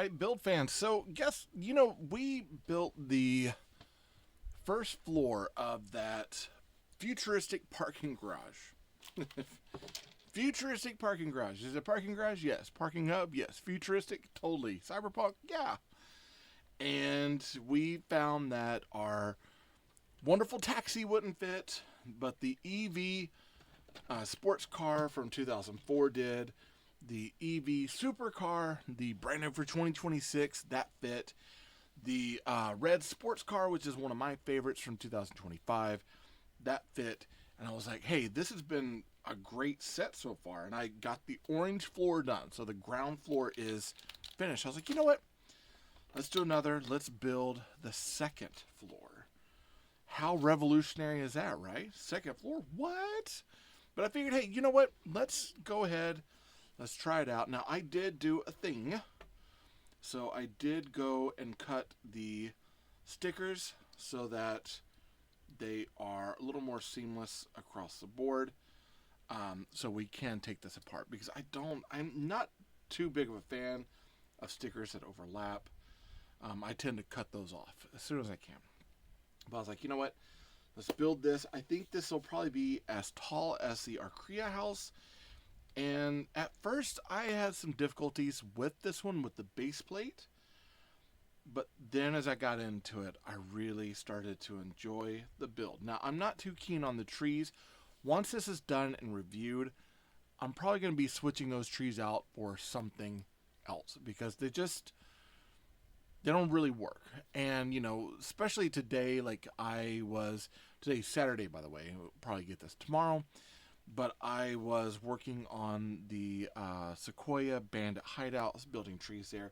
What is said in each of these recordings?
right, build fans. So, we built the first floor of that futuristic parking garage. Futuristic parking garage. Is it a parking garage? Yes. Parking hub? Yes. Futuristic? Totally. Cyberpunk? Yeah. And we found that our wonderful taxi wouldn't fit, but the EV sports car from 2004 did. The EV supercar, the brand new for 2026, that fit. The red sports car, which is one of my favorites from 2025, that fit. And I was like, hey, this has been a great set so far. And I got the orange floor done. So the ground floor is finished. I was like, you know what? Let's do another. Let's build the second floor. How revolutionary is that, right? Second floor? What? But I figured, hey, you know what? Let's go ahead. Let's try it out. Now, I did do a thing. So I did go and cut the stickers so that they are a little more seamless across the board. So we can take this apart because I'm not too big of a fan of stickers that overlap. I tend to cut those off as soon as I can. But I was like, you know what? Let's build this. I think this will probably be as tall as the Arcrea house. And at first, I had some difficulties with this one with the base plate. But then as I got into it, I really started to enjoy the build. Now, I'm not too keen on the trees. Once this is done and reviewed, I'm probably going to be switching those trees out for something else because they don't really work. And, especially today, today's Saturday, by the way, we'll probably get this tomorrow, but I was working on the Sequoia Bandit hideouts, building trees there,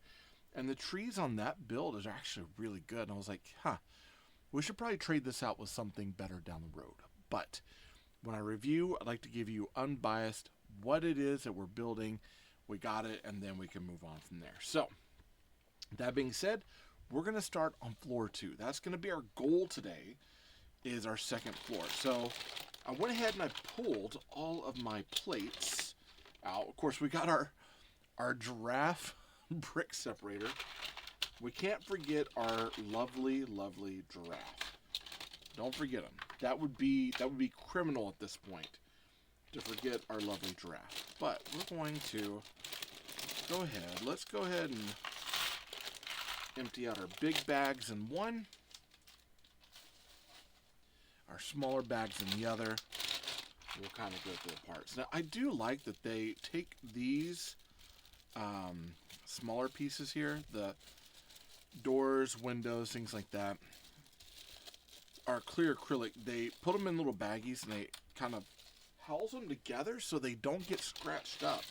and the trees on that build are actually really good, and I was like, we should probably trade this out with something better down the road. But when I review, I'd like to give you unbiased what it is that we're building. We got it, and then we can move on from there. So, that being said, we're going to start on floor 2. That's going to be our goal today, is our second floor. So I went ahead and I pulled all of my plates out. Of course, we got our giraffe brick separator. We can't forget our lovely, lovely giraffe. Don't forget him. That would be criminal at this point to forget our lovely giraffe. But we're going to go ahead. Let's go ahead and empty out our big bags in one, our smaller bags in the other. We'll kind of go through the parts. Now, I do like that they take these smaller pieces here, the doors, windows, things like that, are clear acrylic. They put them in little baggies and they kind of house them together so they don't get scratched up.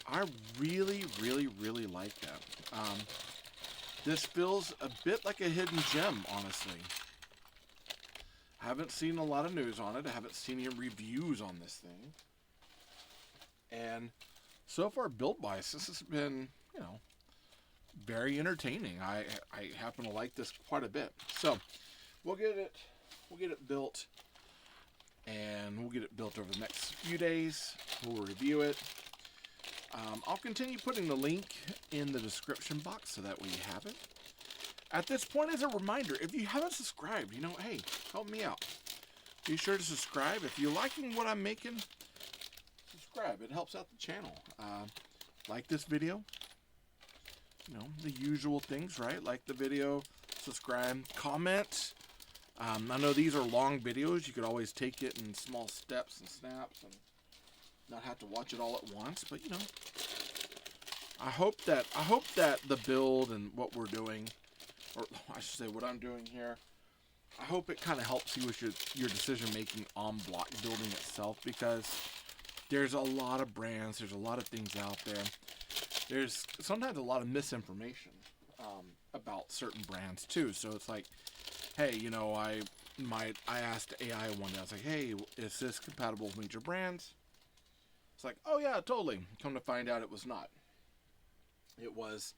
I really, really, really like that. This feels a bit like a hidden gem, honestly. Haven't seen a lot of news on it. I haven't seen any reviews on this thing. And so far, build-wise, this has been, very entertaining. I happen to like this quite a bit. So, we'll get it built, and we'll get it built over the next few days. We'll review it. I'll continue putting the link in the description box so that way you have it. At this point, as a reminder, if you haven't subscribed, hey, help me out. Be sure to subscribe. If you're liking what I'm making, subscribe. It helps out the channel. Like this video. The usual things, right? Like the video, subscribe, comment. I know these are long videos. You could always take it in small steps and snaps and not have to watch it all at once, but I hope that the build and what we're doing, or I should say what I'm doing here, I hope it kind of helps you with your decision making on block building itself, because there's a lot of brands, there's a lot of things out there. There's sometimes a lot of misinformation about certain brands too. So it's like, hey, I asked AI one day, I was like, hey, is this compatible with major brands? It's like, oh yeah, totally. Come to find out, it was not. It was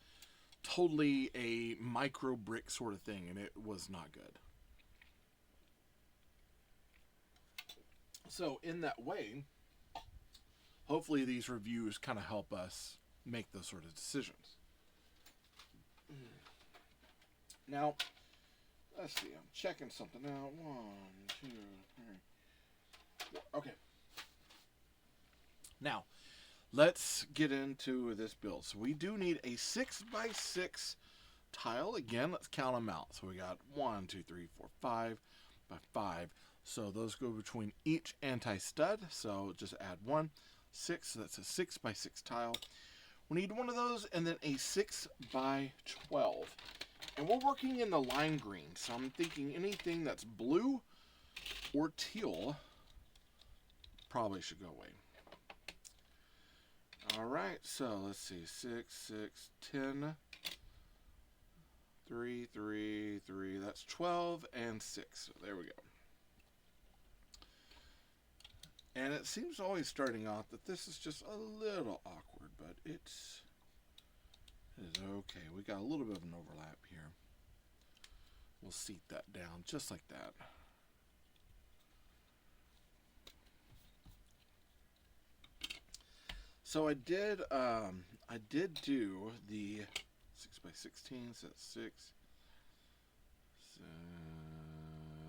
totally a micro brick sort of thing, and it was not good. So in that way, hopefully these reviews kind of help us make those sort of decisions. Now, let's see. I'm checking something out. 1, 2, 3, 4. Okay. Now, let's get into this build. So we do need a 6x6 tile. Again, let's count them out. So we got 1, 2, 3, 4, 5 by 5. So those go between each anti-stud. So just add 1, 6. So that's a 6x6 tile. We need one of those and then a 6x12. And we're working in the lime green. So I'm thinking anything that's blue or teal probably should go away. Alright, so let's see. 6, 6, 10, 3, 3, 3. That's 12 and 6. So there we go. And it seems always starting off that this is just a little awkward, but it is okay. We got a little bit of an overlap here. We'll seat that down just like that. So I did do the 6x16, so that's 6,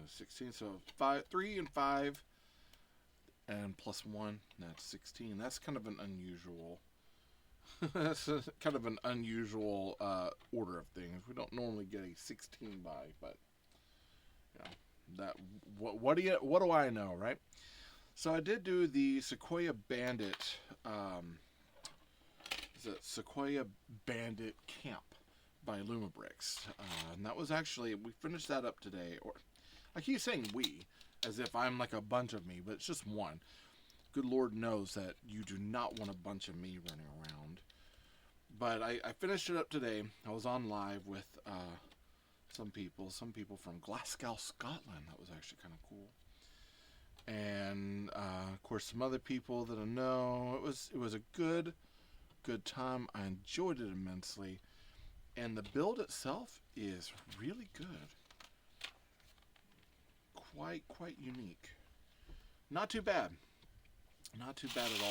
16, so 3 and 5, and plus 1, that's 16. That's kind of an unusual, order of things. We don't normally get a 16 by, but you know, that what do I know, right? So I did do the Sequoia Bandit, Sequoia Bandit Camp by Lumabricks, and that was actually, we finished that up today. Or I keep saying we, as if I'm like a bunch of me, but it's just one. Good Lord knows that you do not want a bunch of me running around. But I finished it up today. I was on live with some people from Glasgow, Scotland. That was actually kind of cool. And of course some other people that I know. It was a good time. I enjoyed it immensely, and the build itself is really good. Quite unique. Not too bad at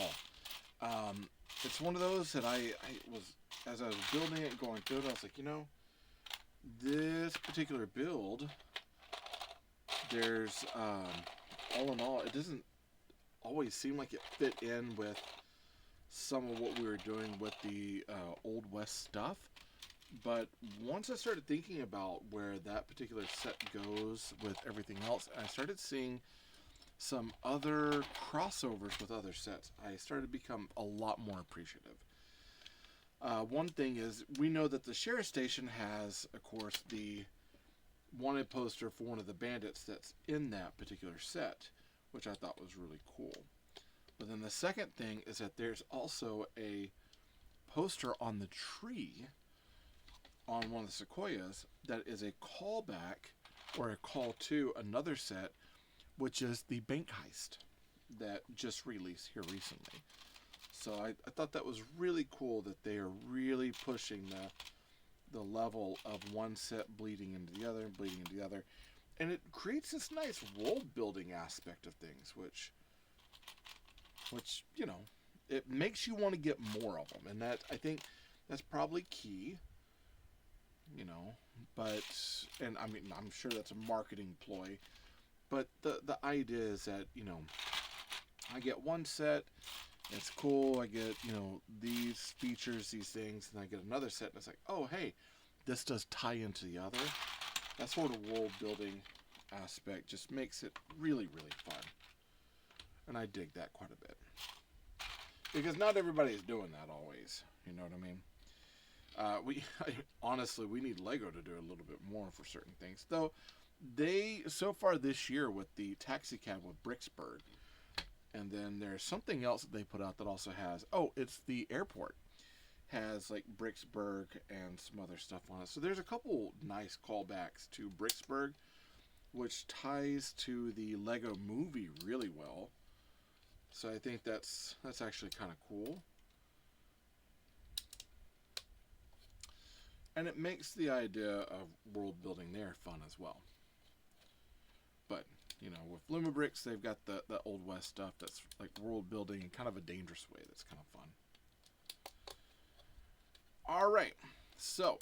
all. It's one of those that I was, as I was building it, going through it, I was like, you know, this particular build, there's all in all, it doesn't always seem like it fit in with some of what we were doing with the Old West stuff. But once I started thinking about where that particular set goes with everything else, I started seeing some other crossovers with other sets. I started to become a lot more appreciative. One thing is, we know that the Sheriff Station has, of course, the wanted poster for one of the bandits that's in that particular set, which I thought was really cool. But then the second thing is that there's also a poster on the tree on one of the Sequoias that is a callback or a call to another set, which is the bank heist that just released here recently. So I thought that was really cool that they are really pushing the level of one set bleeding into the other, and it creates this nice world building aspect of things, which you know, it makes you want to get more of them, and that, I think that's probably key, you know. But, and I mean, I'm sure that's a marketing ploy, but the idea is that, you know, I get one set, it's cool, I get, you know, these features, these things, and I get another set, and it's like, oh, hey, this does tie into the other. That sort of world building aspect just makes it really, really fun. And I dig that quite a bit. Because not everybody is doing that always, you know what I mean? Honestly, we need Lego to do a little bit more for certain things. Though, they, so far this year with the taxi cab with Bricksburg, and then there's something else that they put out that also has, oh, it's the airport. Has like Bricksburg and some other stuff on it. So there's a couple nice callbacks to Bricksburg, which ties to the Lego movie really well. So I think that's actually kind of cool. And it makes the idea of world building there fun as well. But, you know, with Lumabricks, they've got the Old West stuff that's like world building in kind of a dangerous way. That's kind of fun. Alright, so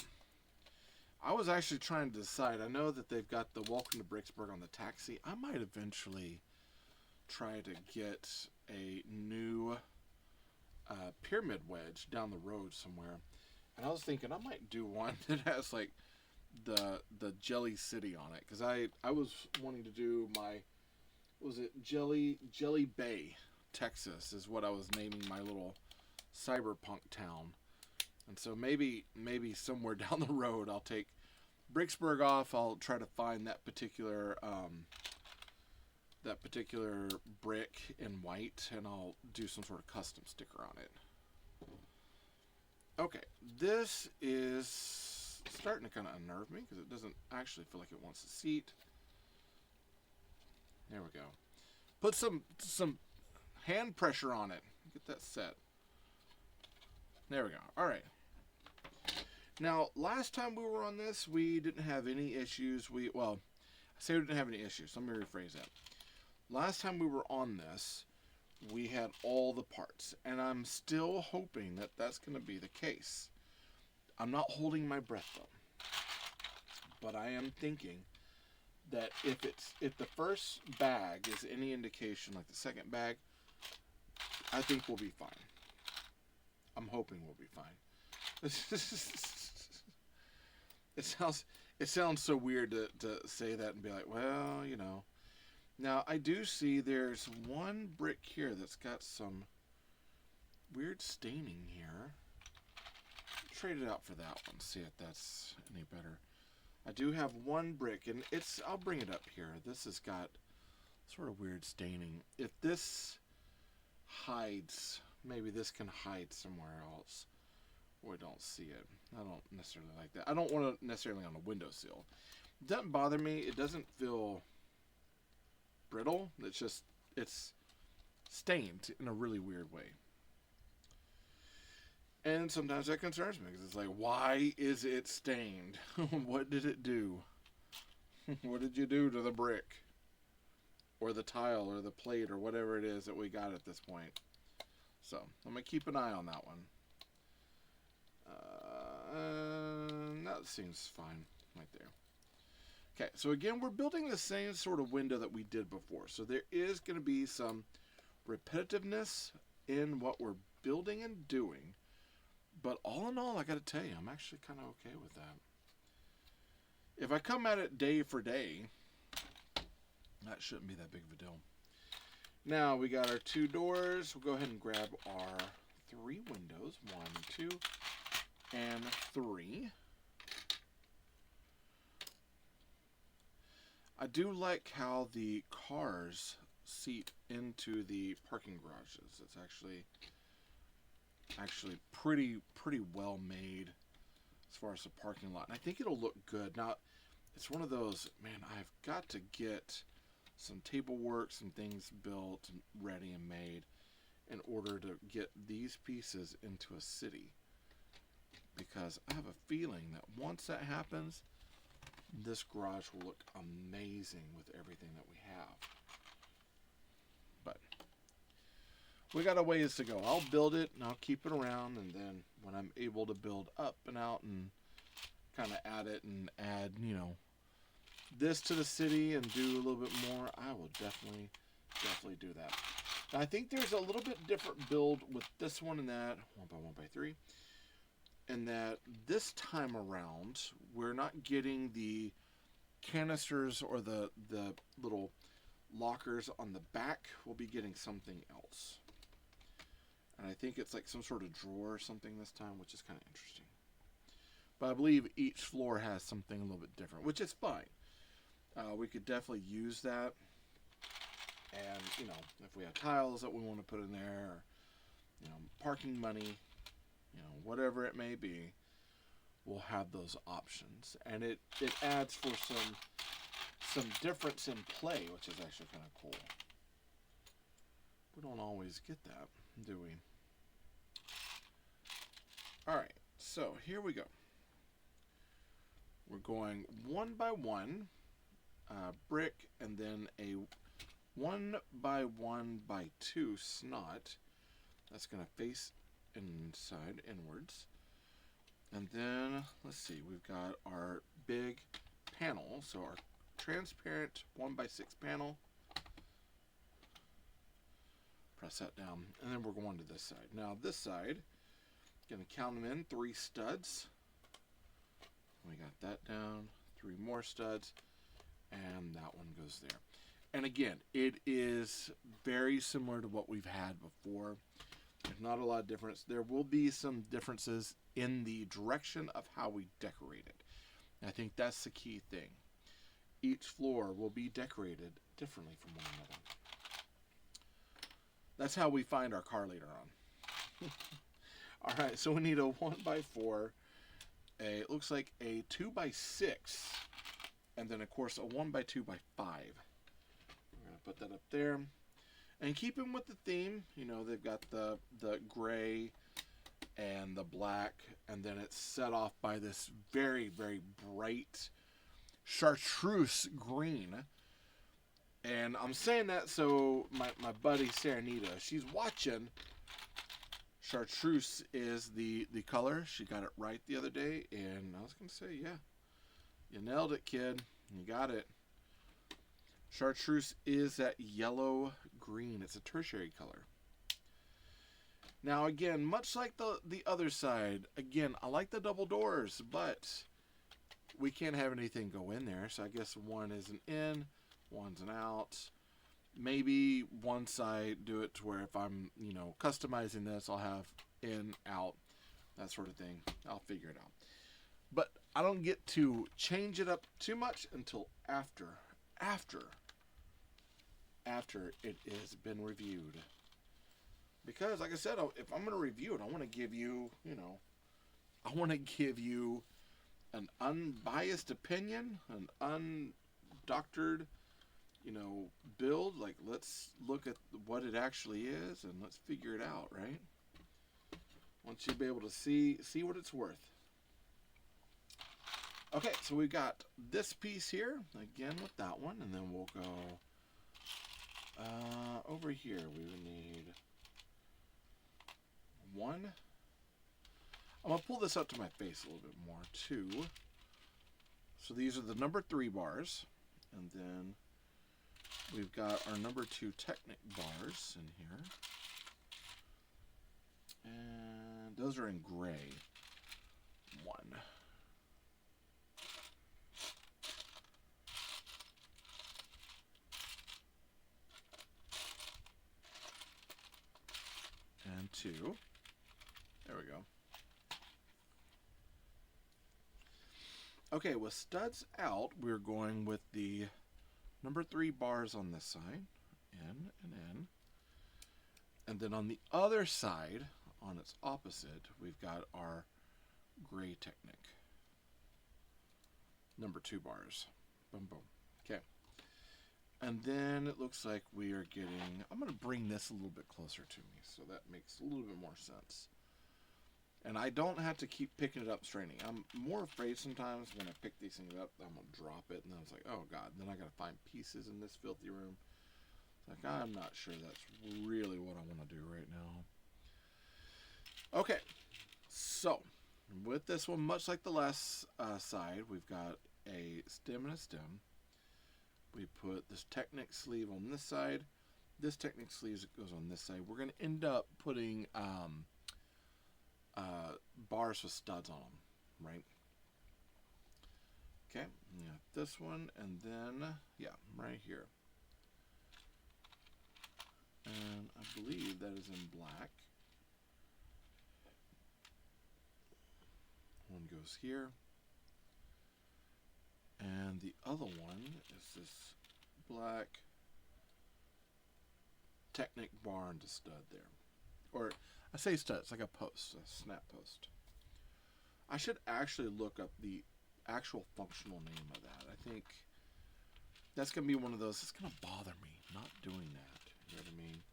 I was actually trying to decide. I know that they've got the Welcome to Bricksburg on the taxi. I might eventually try to get a new pyramid wedge down the road somewhere. And I was thinking I might do one that has like the Jelly City on it, because I was wanting to do my, was it Jelly Bay, Texas is what I was naming my little cyberpunk town. And so maybe somewhere down the road I'll take Bricksburg off. I'll try to find that particular brick in white, and I'll do some sort of custom sticker on it. Okay, this is starting to kind of unnerve me because it doesn't actually feel like it wants a seat. There we go. Put some hand pressure on it. Get that set. There we go. All right. Now, last time we were on this, we didn't have any issues. Well, I say we didn't have any issues. Let me rephrase that. Last time we were on this, we had all the parts, and I'm still hoping that that's going to be the case. I'm not holding my breath though, but I am thinking that if the first bag is any indication, like the second bag, I think we'll be fine. I'm hoping we'll be fine. It sounds so weird to say that and be like, well, you know. Now, I do see there's one brick here that's got some weird staining here. Trade it out for that one, see if that's any better. I do have one brick, and I'll bring it up here. This has got sort of weird staining. If this hides, maybe this can hide somewhere else where we don't see it. I don't necessarily like that. I don't want it necessarily on a windowsill. It doesn't bother me. It doesn't feel brittle. It's stained in a really weird way. And sometimes that concerns me because it's like, why is it stained? What did it do? What did you do to the brick? Or the tile or the plate or whatever it is that we got at this point. So, I'm going to keep an eye on that one. That seems fine right there. Okay, so again, we're building the same sort of window that we did before. So there is going to be some repetitiveness in what we're building and doing. But all in all, I got to tell you, I'm actually kind of okay with that. If I come at it day for day, that shouldn't be that big of a deal. Now we got our 2 doors. We'll go ahead and grab our 3 windows. 1, 2, and 3. I do like how the cars seat into the parking garages. It's actually pretty well made as far as the parking lot. And I think it'll look good. Now, it's one of those, man, I've got to get some table work, some things built and ready and made in order to get these pieces into a city. Because I have a feeling that once that happens, this garage will look amazing with everything that we have. But we got a ways to go. I'll build it and I'll keep it around, and then when I'm able to build up and out and kind of add it and add, you know, this to the city and do a little bit more, I will definitely do that. Now, I think there's a little bit different build with this one and that 1x1x3. And that this time around, we're not getting the canisters or the little lockers on the back. We'll be getting something else. And I think it's like some sort of drawer or something this time, which is kind of interesting. But I believe each floor has something a little bit different, which is fine. We could definitely use that. And, you know, if we have tiles that we want to put in there, or, you know, parking money, you know, whatever it may be, we'll have those options. And it adds for some difference in play, which is actually kind of cool. We don't always get that, do we? Alright, so here we go. We're going 1 by 1 brick, and then a 1 by 1 by 2 snot. That's going to face inside, inwards. And then, let's see, we've got our big panel. So our transparent 1x6 panel. Press that down. And then we're going to this side. Now this side, going to count them in, 3 studs. We got that down, 3 more studs. And that one goes there. And again, it is very similar to what we've had before. There's not a lot of difference. There will be some differences in the direction of how we decorate it. And I think that's the key thing. Each floor will be decorated differently from one another. That's how we find our car later on. Alright, so we need a 1x4, it looks like a 2x6, and then of course a 1x2x5. We're going to put that up there. And keeping with the theme, you know, they've got the gray and the black, and then it's set off by this very, very bright chartreuse green. And I'm saying that so my buddy Serenita, she's watching. Chartreuse is the color. She got it right the other day, and I was going to say, yeah, you nailed it, kid. You got it. Chartreuse is that yellow green. It's a tertiary color. Now again, much like the other side, again, I like the double doors, but we can't have anything go in there. So I guess one is an in, one's an out. Maybe one side do it to where if I'm, you know, customizing this, I'll have in, out, that sort of thing. I'll figure it out. But I don't get to change it up too much until after it has been reviewed. Because, like I said, if I'm going to review it, I want to give you, you know, I want to give you an unbiased opinion, an undoctored, you know, build. Like, let's look at what it actually is and let's figure it out, right? I want you to be able to see what it's worth. Okay, so we've got this piece here, again with that one, and then we'll go over here. We would need 1. I'm going to pull this up to my face a little bit more. 2. So these are the number 3 bars, and then we've got our number 2 Technic bars in here. And those are in gray. 1. And 2. There we go. Okay, with studs out, we're going with the number 3 bars on this side, in and in. And then on the other side, on its opposite, we've got our gray Technic. Number 2 bars. Boom, boom. Okay. And then it looks like we are getting, I'm going to bring this a little bit closer to me so that makes a little bit more sense. And I don't have to keep picking it up straining. I'm more afraid sometimes when I pick these things up, I'm going to drop it. And then it's like, oh God, then I got to find pieces in this filthy room. It's like, I'm not sure that's really what I want to do right now. Okay, so with this one, much like the last side, we've got a stem and a stem. We put this Technic sleeve on this side. This Technic sleeve goes on this side. We're going to end up putting bars with studs on them, right? Okay, yeah, this one, and then, yeah, right here. And I believe that is in black. One goes here. And the other one is this black Technic bar and a stud there. Or, I say stud, it's like a post, a snap post. I should actually look up the actual functional name of that. I think that's going to be one of those, it's going to bother me not doing that. You know what I mean?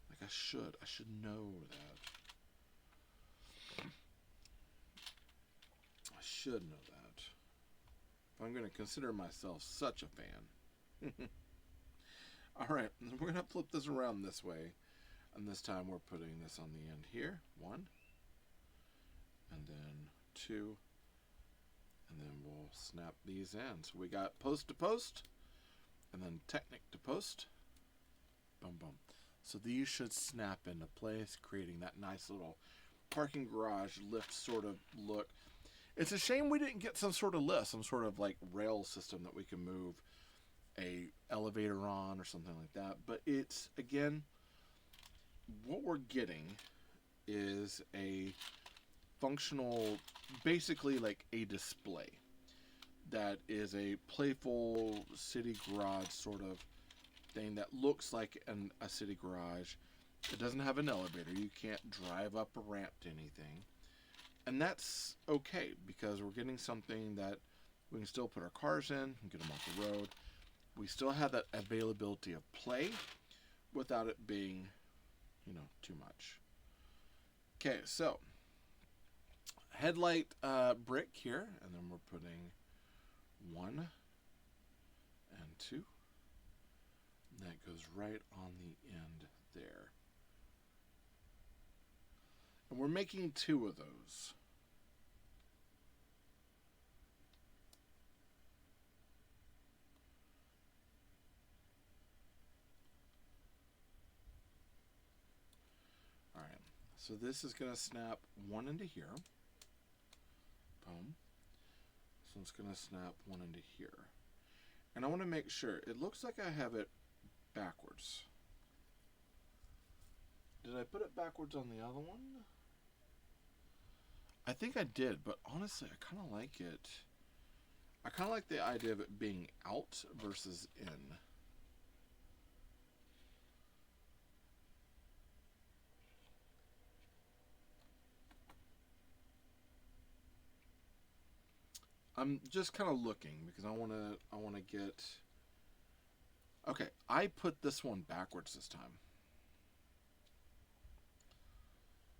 Like I should know that. I should know that. If I'm going to consider myself such a fan. Alright, we're going to flip this around this way. And this time we're putting this on the end here. 1. and then 2, and then we'll snap these in. So we got post to post, and then Technic to post. Boom, boom. So these should snap into place, creating that nice little parking garage lift sort of look. It's a shame we didn't get some sort of lift, some sort of like rail system that we can move a elevator on or something like that. But it's, again, what we're getting is a functional, basically like a display that is a playful city garage sort of thing that looks like a city garage. It doesn't have an elevator. You can't drive up a ramp to anything. And that's okay, because we're getting something that we can still put our cars in and get them off the road. We still have that availability of play without it being, too much. Okay, so headlight brick here, and then we're putting 1 and 2. And that goes right on the end there. And we're making 2 of those. Alright, so this is going to snap 1 into here. Boom. So it's going to snap 1 into here. And I want to make sure, it looks like I have it backwards. Did I put it backwards on the other one? I think I did, but honestly, I kind of like it. I kind of like the idea of it being out versus in. I'm just kind of looking because I want to get. Okay, I put this one backwards this time.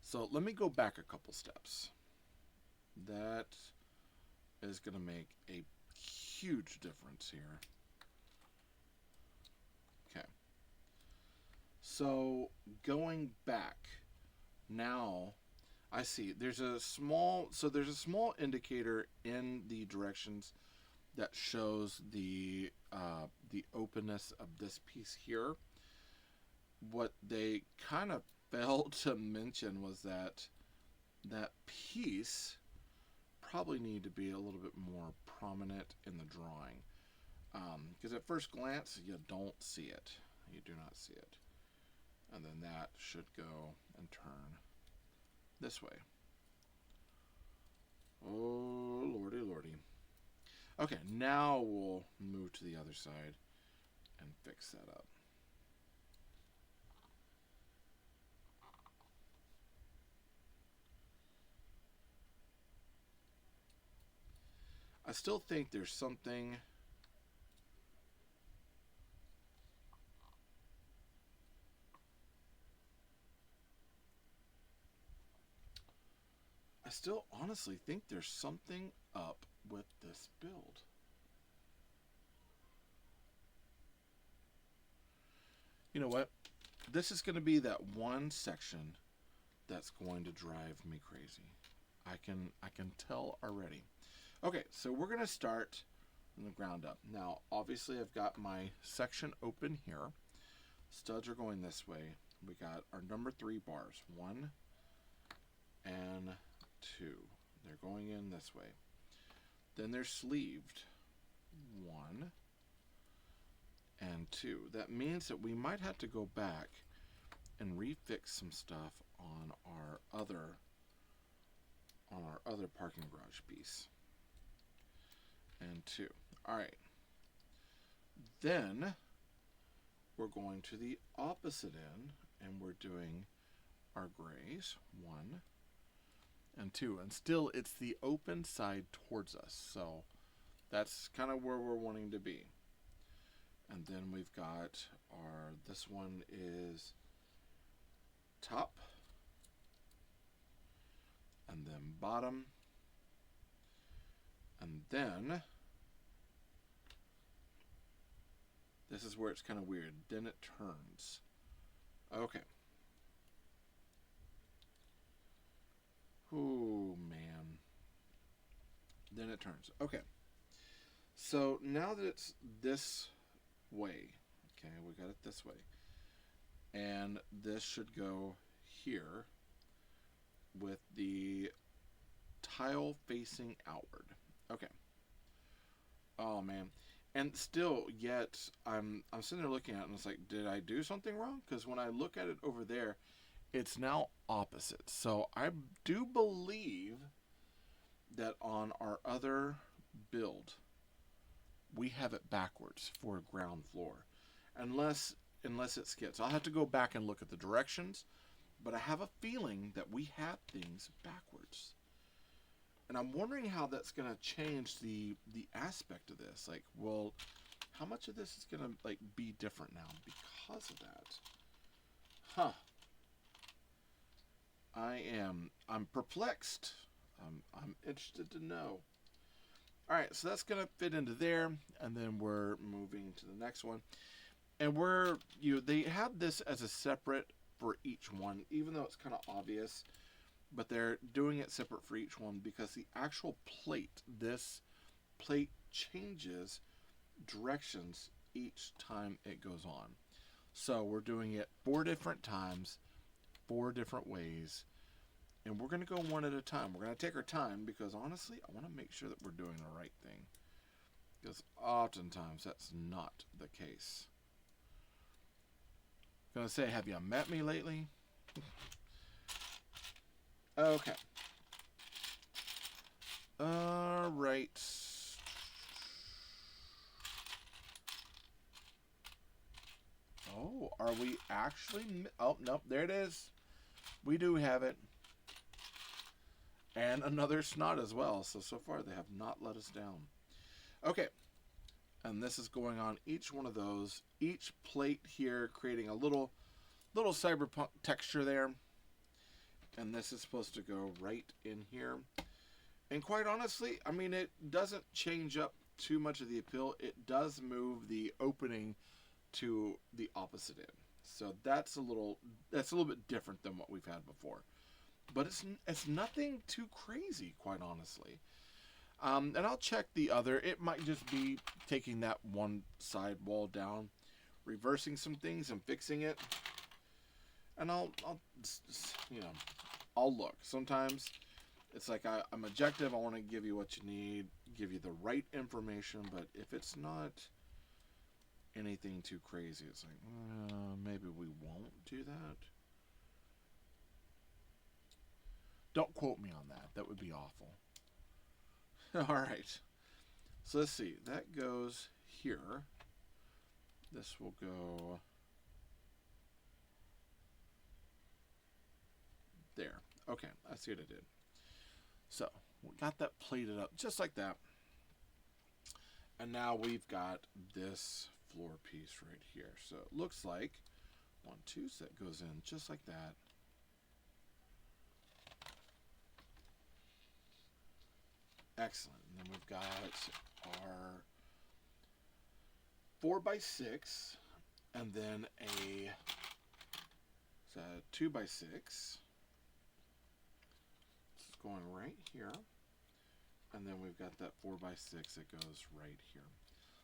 So let me go back a couple steps. That is going to make a huge difference here. Okay. So going back, now I see there's a small indicator in the directions that shows the openness of this piece here. What they kind of failed to mention was that piece probably need to be a little bit more prominent in the drawing, because at first glance you don't see it. You do not see it. And then that should go and turn this way. Oh, lordy, lordy. Okay, now we'll move to the other side and fix that up. I still think there's something. I still honestly think there's something up with this build. You know what? This is going to be that one section that's going to drive me crazy. I can tell already. Okay, so we're going to start from the ground up. Now, obviously, I've got my section open here. Studs are going this way. We got our number 3 bars. 1 and 2. They're going in this way. Then they're sleeved. 1 and 2. That means that we might have to go back and refix some stuff on our other parking garage piece. And 2. All right. Then we're going to the opposite end, and we're doing our grays. 1 and 2. And still, it's the open side towards us. So that's kind of where we're wanting to be. And then we've got this one is top, and then bottom, and then this is where it's kind of weird. Then it turns. Okay. Oh, man. Then it turns. Okay. So now that it's this way, okay, we got it this way. And this should go here with the tile facing outward. Okay. Oh man. And still, yet I'm sitting there looking at it and it's like, did I do something wrong? Because when I look at it over there, it's now opposite. So I do believe that on our other build, we have it backwards for ground floor, unless it skips. I'll have to go back and look at the directions, but I have a feeling that we have things backwards. And I'm wondering how that's going to change the aspect of this. Like, well, how much of this is going to like be different now because of that? Huh. I'm perplexed. I'm interested to know. All right, so that's going to fit into there, and then we're moving to the next one. And they have this as a separate for each one, even though it's kind of obvious. But they're doing it separate for each one because the actual plate, this plate changes directions each time it goes on. So we're doing it 4 different times, 4 different ways. And we're going to go one at a time. We're going to take our time because honestly, I want to make sure that we're doing the right thing. Because oftentimes that's not the case. I'm going to say, have you met me lately? Okay. All right. Oh, are we actually? Oh, nope. There it is. We do have it. And another snot as well. So far they have not let us down. Okay. And this is going on each one of those. Each plate here creating a little cyberpunk texture there. And this is supposed to go right in here. And quite honestly, I mean, it doesn't change up too much of the appeal. It does move the opening to the opposite end. So that's a little bit different than what we've had before. But it's nothing too crazy, quite honestly. And I'll check the other. It might just be taking that one side wall down, reversing some things and fixing it. And I'll look. Sometimes it's like I'm objective. I want to give you what you need, give you the right information. But if it's not anything too crazy, it's like, maybe we won't do that. Don't quote me on that. That would be awful. All right. So let's see. That goes here. This will go there. Okay, I see what I did. So we got that plated up just like that. And now we've got this floor piece right here. So it looks like 1, 2, so that goes in just like that. Excellent. And then we've got our 4x6 and then a 2x6. This is going right here. And then we've got that 4x6 that goes right here.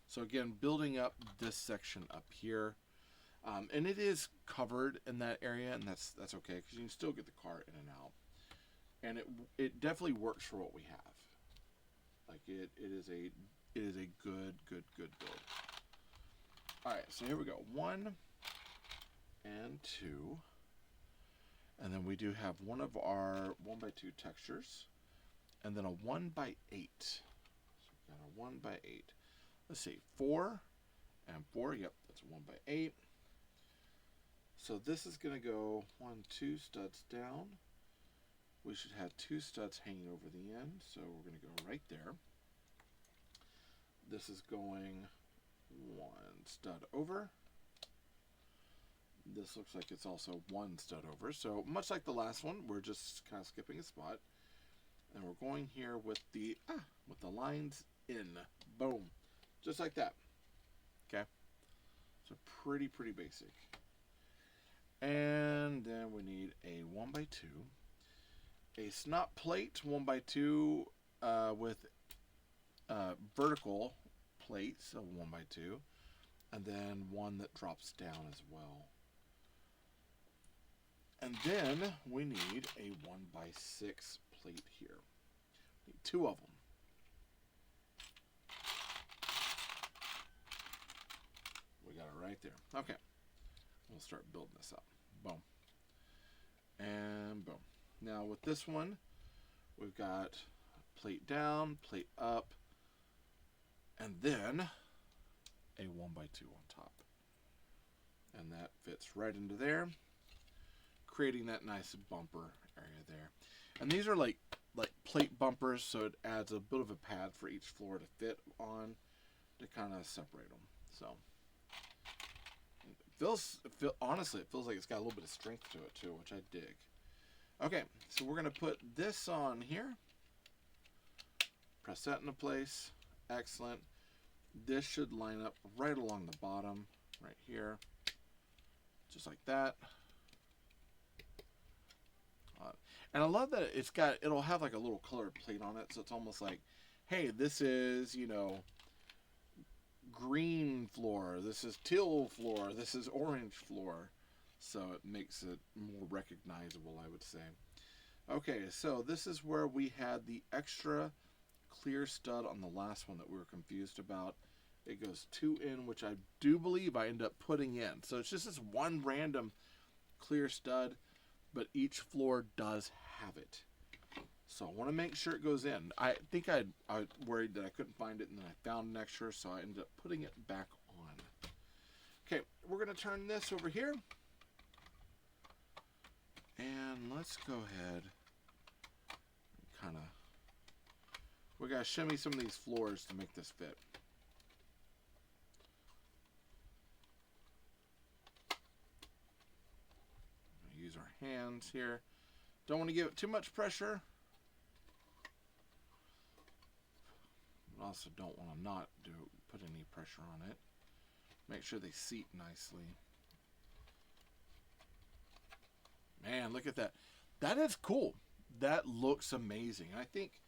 So again, building up this section up here. And it is covered in that area, and that's okay because you can still get the car in and out. And it definitely works for what we have. Like it is a good build. All right, so here we go. 1 and 2, and then we do have one of our 1x2 textures, and then a 1x8. So we've got a 1x8. Let's see, 4 and 4. Yep, that's a 1x8. So this is going to go 1, 2 studs down. We should have 2 studs hanging over the end, so we're going to go right there. This is going 1 stud over. This looks like it's also 1 stud over. So much like the last one, we're just kind of skipping a spot. And we're going here with the lines in. Boom. Just like that. Okay. So pretty basic. And then we need a 1x2. A snot plate 1x2 with vertical plates of 1x2, and then one that drops down as well. And then we need a 1x6 plate here. Need 2 of them. We got it right there. Okay. We'll start building this up. Boom. And boom. Now with this one, we've got plate down, plate up, and then a 1x2 on top. And that fits right into there, creating that nice bumper area there. And these are like plate bumpers, so it adds a bit of a pad for each floor to fit on to kind of separate them. So honestly, it feels like it's got a little bit of strength to it too, which I dig. Okay, so we're gonna put this on here. Press that into place. Excellent. This should line up right along the bottom, right here, just like that. And I love that it'll have like a little colored plate on it, so it's almost like, hey, this is, you know, green floor, this is teal floor, this is orange floor. So it makes it more recognizable, I would say. Okay, so this is where we had the extra clear stud on the last one that we were confused about. It goes 2 in, which I do believe I end up putting in. So it's just this one random clear stud, but each floor does have it. So I want to make sure it goes in. I think I worried that I couldn't find it, and then I found an extra, so I ended up putting it back on. Okay, we're going to turn this over here. And let's go ahead and kind of, we got to shimmy some of these floors to make this fit. Use our hands here. Don't want to give it too much pressure. But also don't want to not put any pressure on it. Make sure they seat nicely. Man, look at that. That is cool. That looks amazing. I think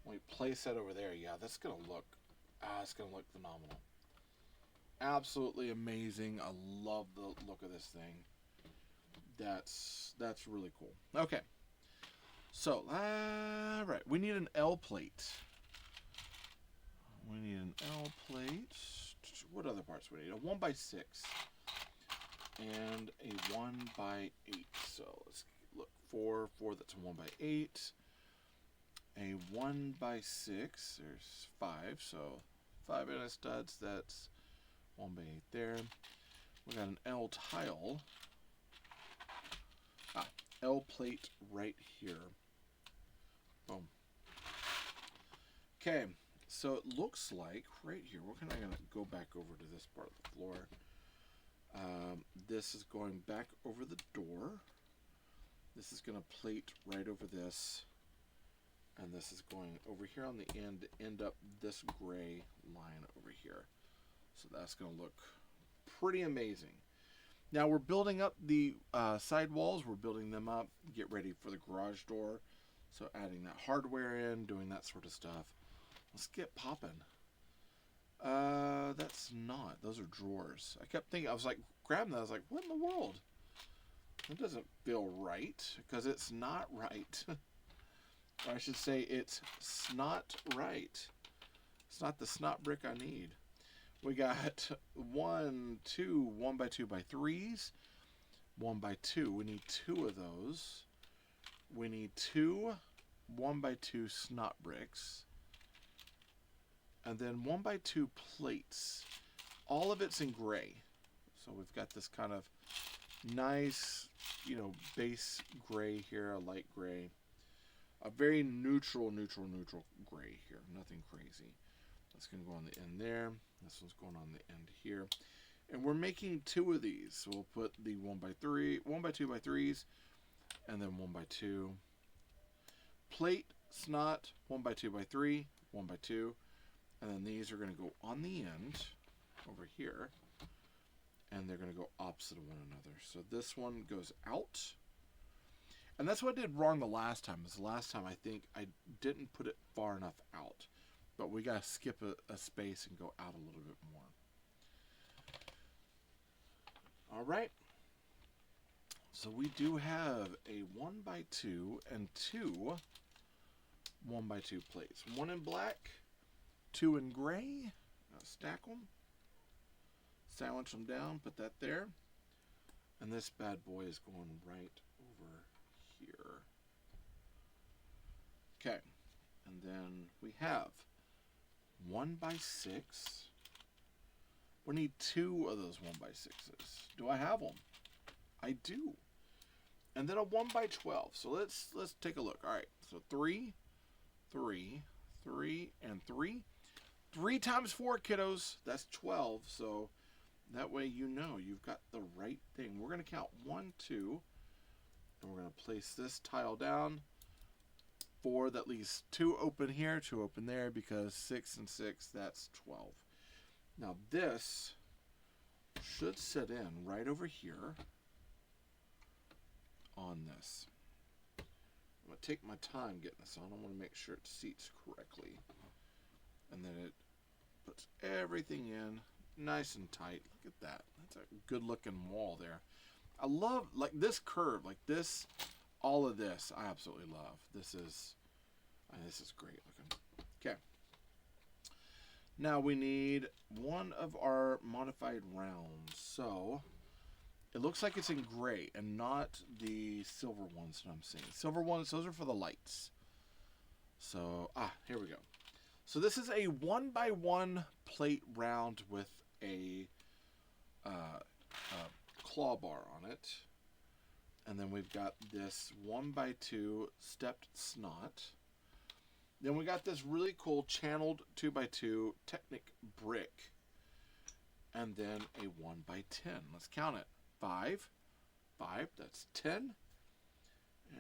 when we place that over there, yeah, that's going to look, it's going to look phenomenal. Absolutely amazing. I love the look of this thing. That's really cool. Okay. So, right. We need an L plate. We need an L plate. What other parts we need? A 1x6. And a 1x8. So let's look for that's a 1x8. A 1x6. There's 5. So 5 inner studs. That's 1x8 there. We got an L tile. L plate right here. Boom. Okay. So it looks like right here. We're kind of going to go back over to this part of the floor. This is going back over the door. This is going to plate right over this. And this is going over here on the end to end up this gray line over here. So that's going to look pretty amazing. Now we're building up the side walls. We're building them up. Get ready for the garage door. So adding that hardware in, doing that sort of stuff. Let's get popping. That's not. Those are drawers. I kept thinking, I was like, grabbing that. I was like, what in the world? That doesn't feel right, because it's not right. Or I should say, it's snot right. It's not the snot brick I need. We got 1, 2 1x2x3s. 1x2. We need 2 of those. We need 2 1x2 snot bricks. And then 1x2 plates. All of it's in gray. So we've got this kind of nice, base gray here, a light gray. A very neutral gray here. Nothing crazy. That's going to go on the end there. This one's going on the end here. And we're making 2 of these. So we'll put the 1x2x3s, and then 1x2. Plate, snot, 1x2x3, 1x2. And then these are going to go on the end over here. And they're going to go opposite of one another. So this one goes out. And that's what I did wrong the last time. The last time I think I didn't put it far enough out. but we got to skip a space and go out a little bit more. All right. So we do have a 1x2 and 2 1x2 plates. One in black, 2 in gray. Now stack them. Sandwich them down, put that there. And this bad boy is going right over here. Okay. And then we have 1x6. We need 2 of those 1x6s. Do I have them? I do. And then a 1x12. So let's take a look. All right. So 3, 3, 3, and 3. 3 times 4, kiddos. That's 12. So that way you know you've got the right thing. We're going to count 1, 2. And we're going to place this tile down. 4, that leaves 2 open here, 2 open there, because 6 and 6, that's 12. Now this should sit in right over here on this. I'm going to take my time getting this on. I want to make sure it seats correctly. And then it puts everything in nice and tight. Look at that. That's a good looking wall there. I love like this curve, like this, all of this I absolutely love. This is great looking. Okay. Now we need one of our modified rounds. So it looks like it's in gray and not the silver ones that I'm seeing. Silver ones, those are for the lights. So, here we go. So this is a 1x1 plate round with a claw bar on it. And then we've got this 1x2 stepped snot. Then we got this really cool channeled 2x2 Technic brick. And then a 1x10. Let's count it. 5, 5, that's 10.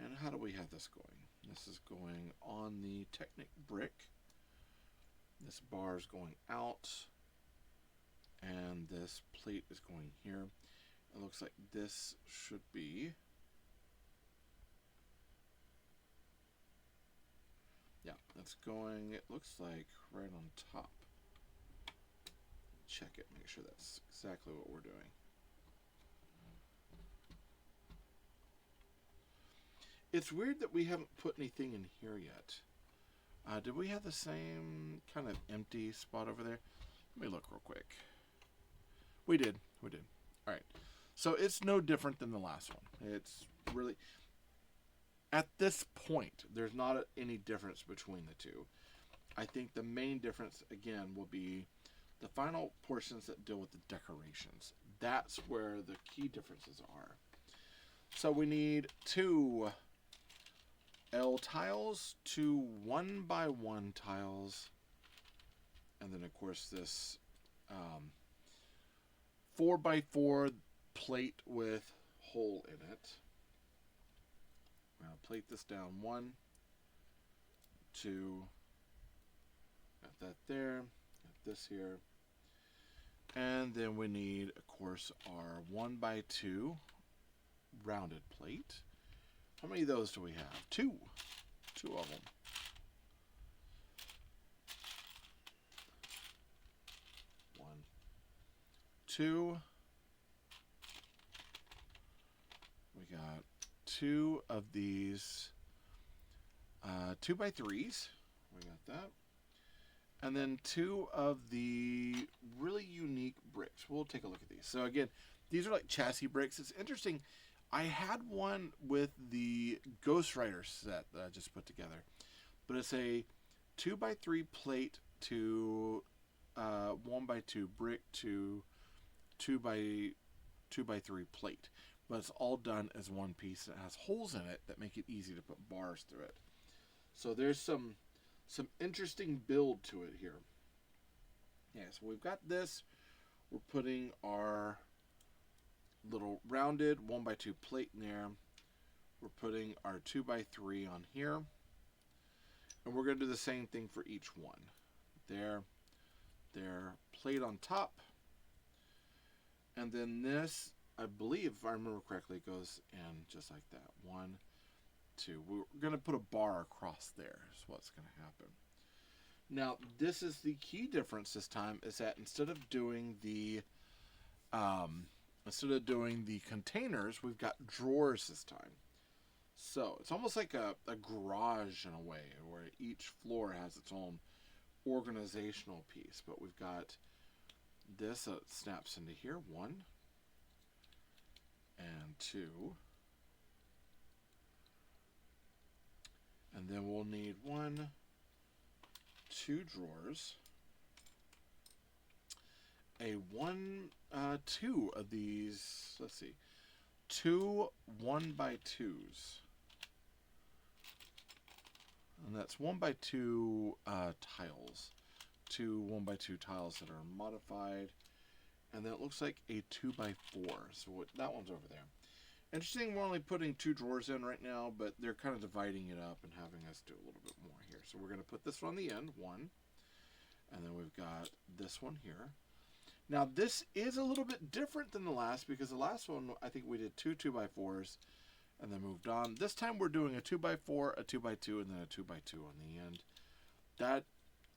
And how do we have this going? This is going on the Technic brick. This bar is going out. And this plate is going here. It looks like this should be... Yeah, that's going, it looks like, right on top. Check it, make sure that's exactly what we're doing. It's weird that we haven't put anything in here yet. Did we have the same kind of empty spot over there? Let me look real quick. We did. All right. So it's no different than the last one. It's really... At this point, there's not any difference between the two. I think the main difference, again, will be the final portions that deal with the decorations. That's where the key differences are. So we need 2 L tiles, 2 1x1 tiles, and then, of course, this 4x4 plate with hole in it. We're going to plate this down. 1, 2, got that there, got this here. And then we need, of course, our 1x2 rounded plate. How many of those do we have? 2. 2 of them. 1, 2. We got 2 of these 2x3s. We got that. And then 2 of the really unique bricks. We'll take a look at these. So again, these are like chassis bricks. It's interesting. I had one with the Ghost Rider set that I just put together. But it's a 2x3 plate to 1x2 brick to 2x3 plate. But it's all done as one piece. It has holes in it that make it easy to put bars through it. So there's some interesting build to it here. Yeah, so we've got this. We're putting our little rounded 1x2 plate in there. We're putting our 2x3 on here. And we're going to do the same thing for each one. There, plate on top. And then this, I believe, if I remember correctly, goes in just like that. 1, 2. We're going to put a bar across there is what's going to happen. Now, this is the key difference this time, is that instead of doing the containers, we've got drawers this time. So it's almost like a garage in a way, where each floor has its own organizational piece. But we've got this snaps into here, 1 and 2. And then we'll need 2 drawers. Two of these, let's see, 2 1x2s. And that's 1x2 tiles. 2 1x2 tiles that are modified. And then it looks like a 2x4. So that one's over there. Interesting, we're only putting 2 drawers in right now, but they're kind of dividing it up and having us do a little bit more here. So we're going to put this one on the end, 1. And then we've got this one here. Now this is a little bit different than the last, because the last one, I think we did 2 2x4s and then moved on. This time we're doing a 2x4, a 2x2, and then a 2x2 on the end. That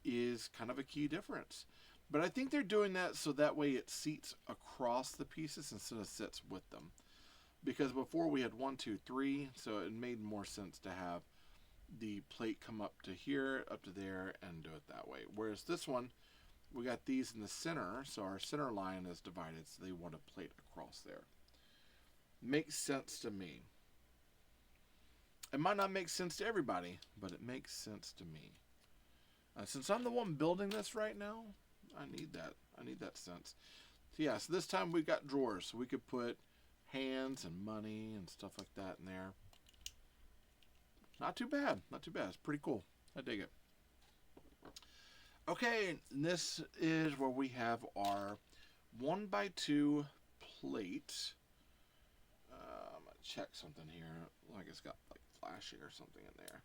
is kind of a key difference. But I think they're doing that so that way it seats across the pieces instead of sits with them. Because before we had 1, 2, 3, so it made more sense to have the plate come up to here, up to there, and do it that way. Whereas this one, we got these in the center, so our center line is divided, so they want a plate across there. Makes sense to me. It might not make sense to everybody, but it makes sense to me. Since I'm the one building this right now, I need that sense. So yeah, so this time we've got drawers, so we could put hands and money and stuff like that in there. Not too bad. Not too bad. It's pretty cool. I dig it. Okay, and this is where we have our 1x2 plate. I'm going to check something here. Like it's got like flashing or something in there.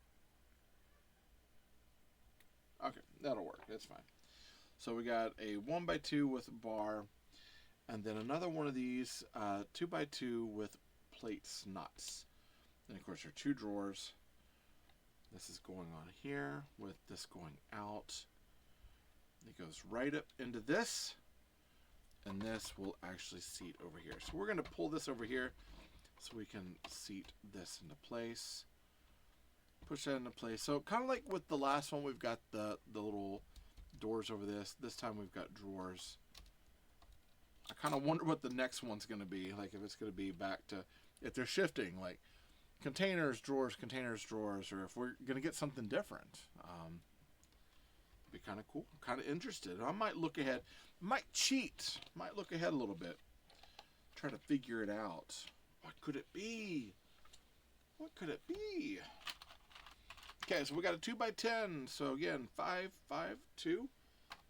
Okay, that'll work. That's fine. So we got a 1x2 with a bar. And then another one of these 2x2 with plate snots. And of course there are 2 drawers. This is going on here with this going out. It goes right up into this. And this will actually seat over here. So we're going to pull this over here so we can seat this into place. Push that into place. So kind of like with the last one, we've got the little doors over this. This time we've got drawers. I kind of wonder what the next one's going to be. Like if it's going to be back to, if they're shifting, like containers, drawers, or if we're going to get something different. Be kind of cool. I'm kind of interested. I might look ahead. Might cheat. Might look ahead a little bit. Try to figure it out. What could it be? What could it be? Okay, so we got a 2x10. So again, 5, 5, 2.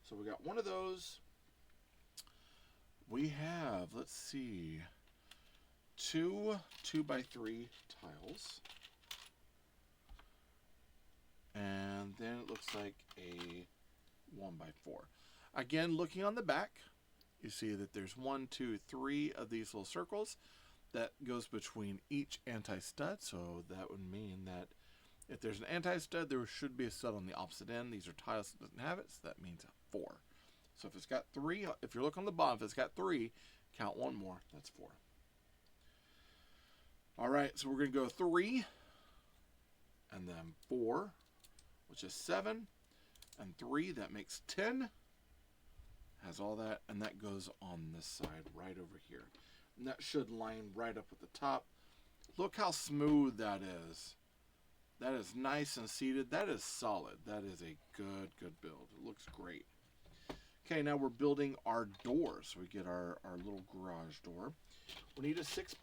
So we got one of those. We have, let's see, 2 2x3 tiles. And then it looks like a 1x4. Again, looking on the back, you see that there's 1, 2, 3 of these little circles. That goes between each anti-stud, so that would mean that if there's an anti-stud, there should be a stud on the opposite end. These are tiles that doesn't have it, so that means 4. So if it's got 3, if you look on the bottom, if it's got 3, count 1 more, that's 4. All right, so we're going to go 3, and then 4, which is 7, and 3, that makes 10. Has all that, and that goes on this side right over here. And that should line right up with the top. Look how smooth that is. That is nice and seated. That is solid. That is a good build. It looks great. Okay, now we're building our doors. So we get our little garage door. We need a 6x10.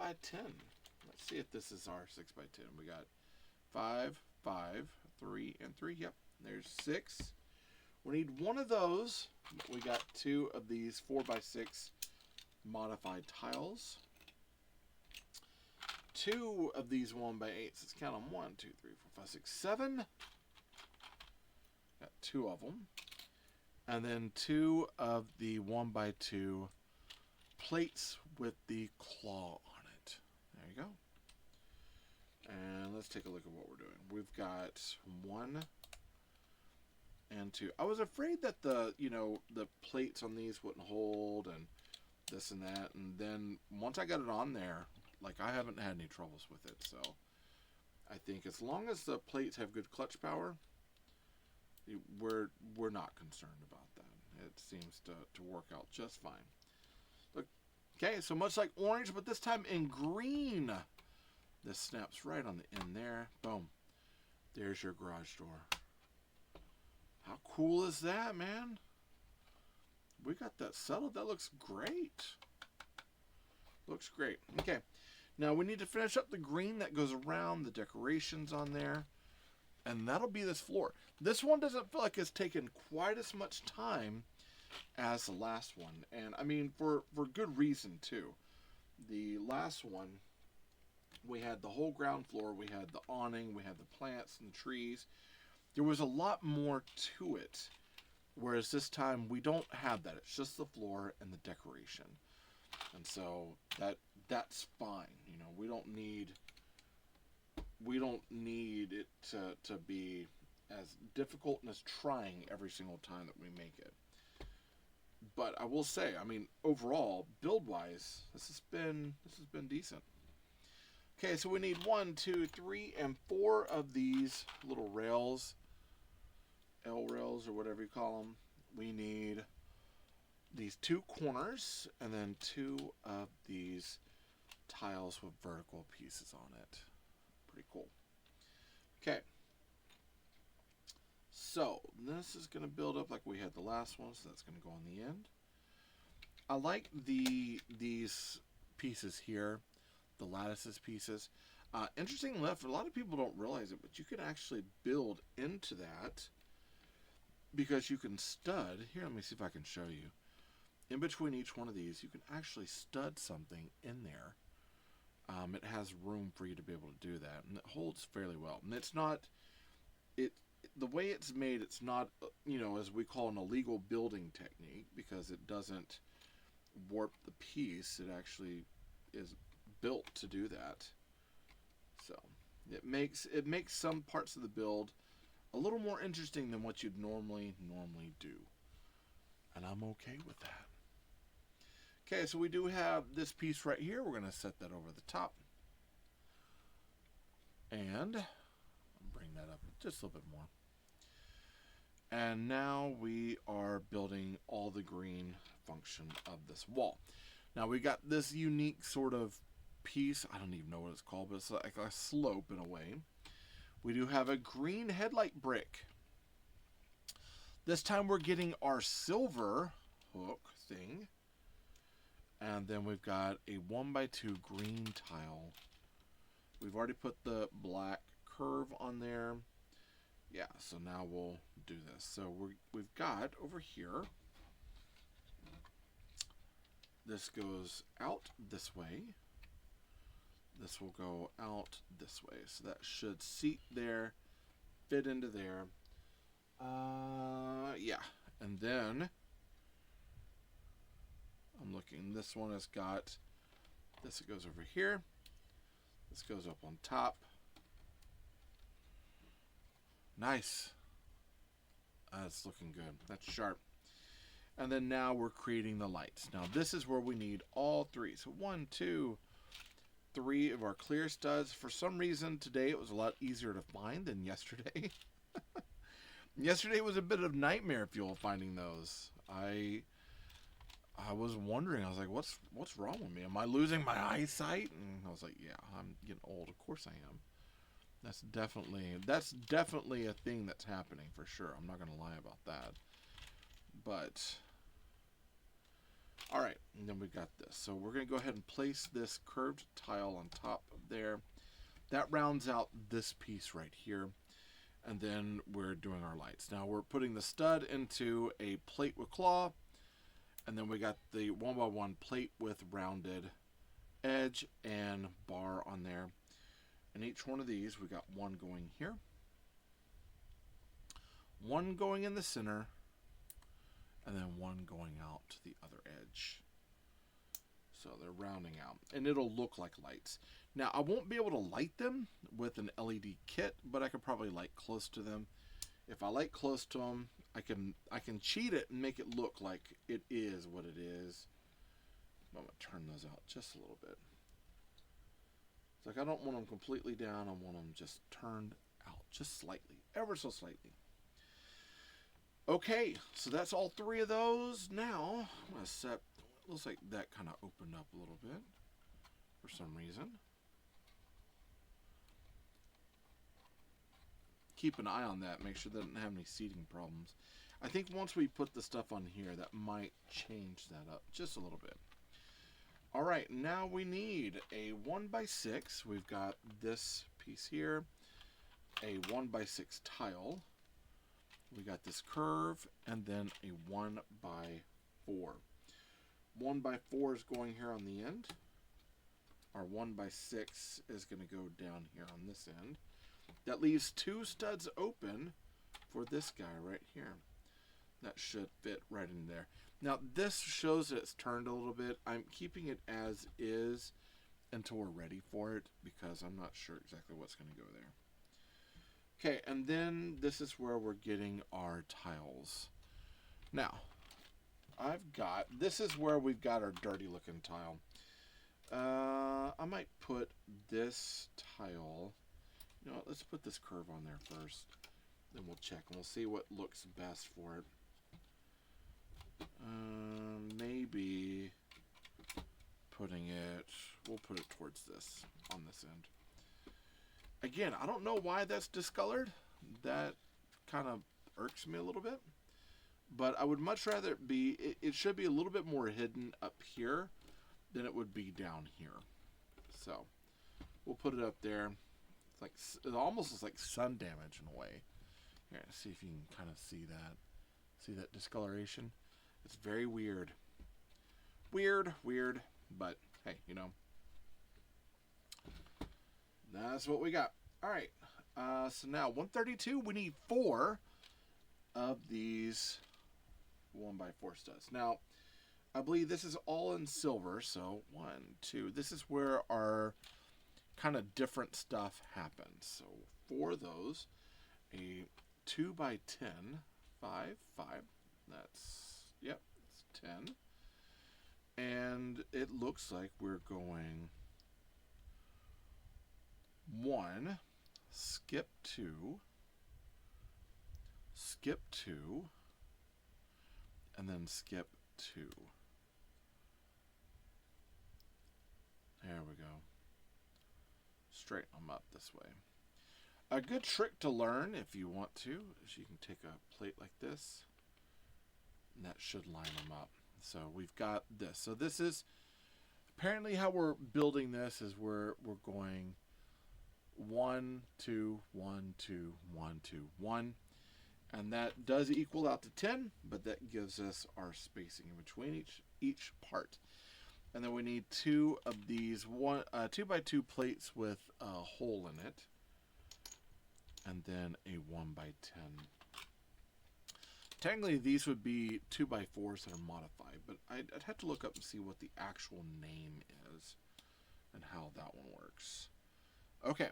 Let's see if this is our 6x10. We got 5, 5, 3, and 3. Yep, there's 6. We need one of those. We got 2 of these 4x6 modified tiles. 2 of these 1x8s. Let's count them. 1, 2, 3, 4, 5, 6, 7. Got 2 of them. And then 2 of the 1x2 plates with the claw on it. There you go. And let's take a look at what we're doing. We've got 1 and two. I was afraid that the the plates on these wouldn't hold and this and that, and then once I got it on there, like, I haven't had any troubles with it. So I think as long as the plates have good clutch power, we're not concerned about that. It seems to work out just fine. Look, okay, so much like orange, but this time in green. This snaps right on the end there. Boom. There's your garage door. How cool is that, man? We got that settled. That looks great. Looks great. Okay. Now we need to finish up the green that goes around the decorations on there. And that'll be this floor. This one doesn't feel like it's taken quite as much time as the last one. And I mean, for good reason too. The last one, we had the whole ground floor, we had the awning, we had the plants and the trees. There was a lot more to it. Whereas this time we don't have that. It's just the floor and the decoration. And so that's fine. You know, we don't need it to be as difficult and as trying every single time that we make it. But I will say, I mean, overall, build-wise, this has been decent. Okay, so we need 1, 2, 3, and 4 of these little rails, L rails or whatever you call them. We need these 2 corners and then 2 of these tiles with vertical pieces on it. Pretty cool. Okay. So this is going to build up like we had the last one, so that's going to go on the end. I like these pieces here, the lattices pieces. Interesting enough, a lot of people don't realize it, but you can actually build into that because you can stud. Here, let me see if I can show you. In between each one of these, you can actually stud something in there. It has room for you to be able to do that, and it holds fairly well. And it's not, the way it's made, it's not, as we call an illegal building technique, because it doesn't warp the piece. It actually is built to do that. So it makes some parts of the build a little more interesting than what you'd normally do, and I'm okay with that. Okay, so we do have this piece right here. We're going to set that over the top. And bring that up just a little bit more. And now we are building all the green function of this wall. Now we got this unique sort of piece. I don't even know what it's called, but it's like a slope in a way. We do have a green headlight brick. This time we're getting our silver hook thing. And then we've got a 1x2 green tile. We've already put the black curve on there. Yeah, so now we'll do this. So we've got over here, this goes out this way. This will go out this way. So that should seat there, fit into there. Yeah, and then I'm looking, this one has got, this goes over here, this goes up on top. Nice. That's looking good. That's sharp. And then now we're creating the lights. Now this is where we need all 3. So 1, 2, 3 of our clear studs. For some reason today it was a lot easier to find than yesterday. Yesterday was a bit of nightmare fuel finding those. I was wondering, I was like, what's wrong with me? Am I losing my eyesight? And I was like, yeah, I'm getting old. Of course I am. That's definitely a thing that's happening for sure. I'm not going to lie about that. But, all right, and then we got this. So we're going to go ahead and place this curved tile on top of there. That rounds out this piece right here. And then we're doing our lights. Now we're putting the stud into a plate with claw. And then we got the 1x1 plate with rounded edge and bar on there. And each one of these, we got one going here, one going in the center, and then one going out to the other edge. So they're rounding out, and it'll look like lights. Now, I won't be able to light them with an LED kit, but I could probably light close to them If I light close to them, I can cheat it and make it look like it is what it is. I'm going to turn those out just a little bit. It's like I don't want them completely down. I want them just turned out just slightly, ever so slightly. Okay, so that's all three of those. Now, I'm going to set, looks like that kind of opened up a little bit for some reason. Keep an eye on that, make sure that doesn't have any seating problems. I think once we put the stuff on here, that might change that up just a little bit. All right, now we need a 1x6. We've got this piece here, a 1x6 tile. We got this curve, and then a 1x4. 1x4 is going here on the end. Our 1x6 is going to go down here on this end. That leaves two studs open for this guy right here. That should fit right in there. Now this shows that it's turned a little bit. I'm keeping it as is until we're ready for it because I'm not sure exactly what's going to go there. Okay, and then this is where we're getting our tiles. Now, this is where we've got our dirty looking tile. I might put this tile, you know what, let's put this curve on there first. Then we'll check and we'll see what looks best for it. Maybe we'll put it towards this, on this end. Again, I don't know why that's discolored. That kind of irks me a little bit. But I would much rather it should be a little bit more hidden up here than it would be down here. So, we'll put it up there. It's like, it almost looks like sun damage in a way. Here, see if you can kind of see that. See that discoloration? It's very weird. Weird, but hey, you know. That's what we got. Alright, so now 132, we need 4 of these 1x4 studs. Now, I believe this is all in silver, so 1, 2. This is where our kind of different stuff happens. So, for those, a 2x10, 5, 5. Yep, it's 10. And it looks like we're going 1, skip 2, skip 2, and then skip 2. There we go. Straighten them up this way. A good trick to learn if you want to is you can take a plate like this, and that should line them up. So we've got this. So this is apparently how we're building this is we're going 1, 2, 1, 2, 1, 2, 1. And that does equal out to 10, but that gives us our spacing in between each part. And then we need 2 of these 2x2 plates with a hole in it. And then a 1x10. Technically, these would be 2x4s that are modified, but I'd have to look up and see what the actual name is and how that one works. Okay,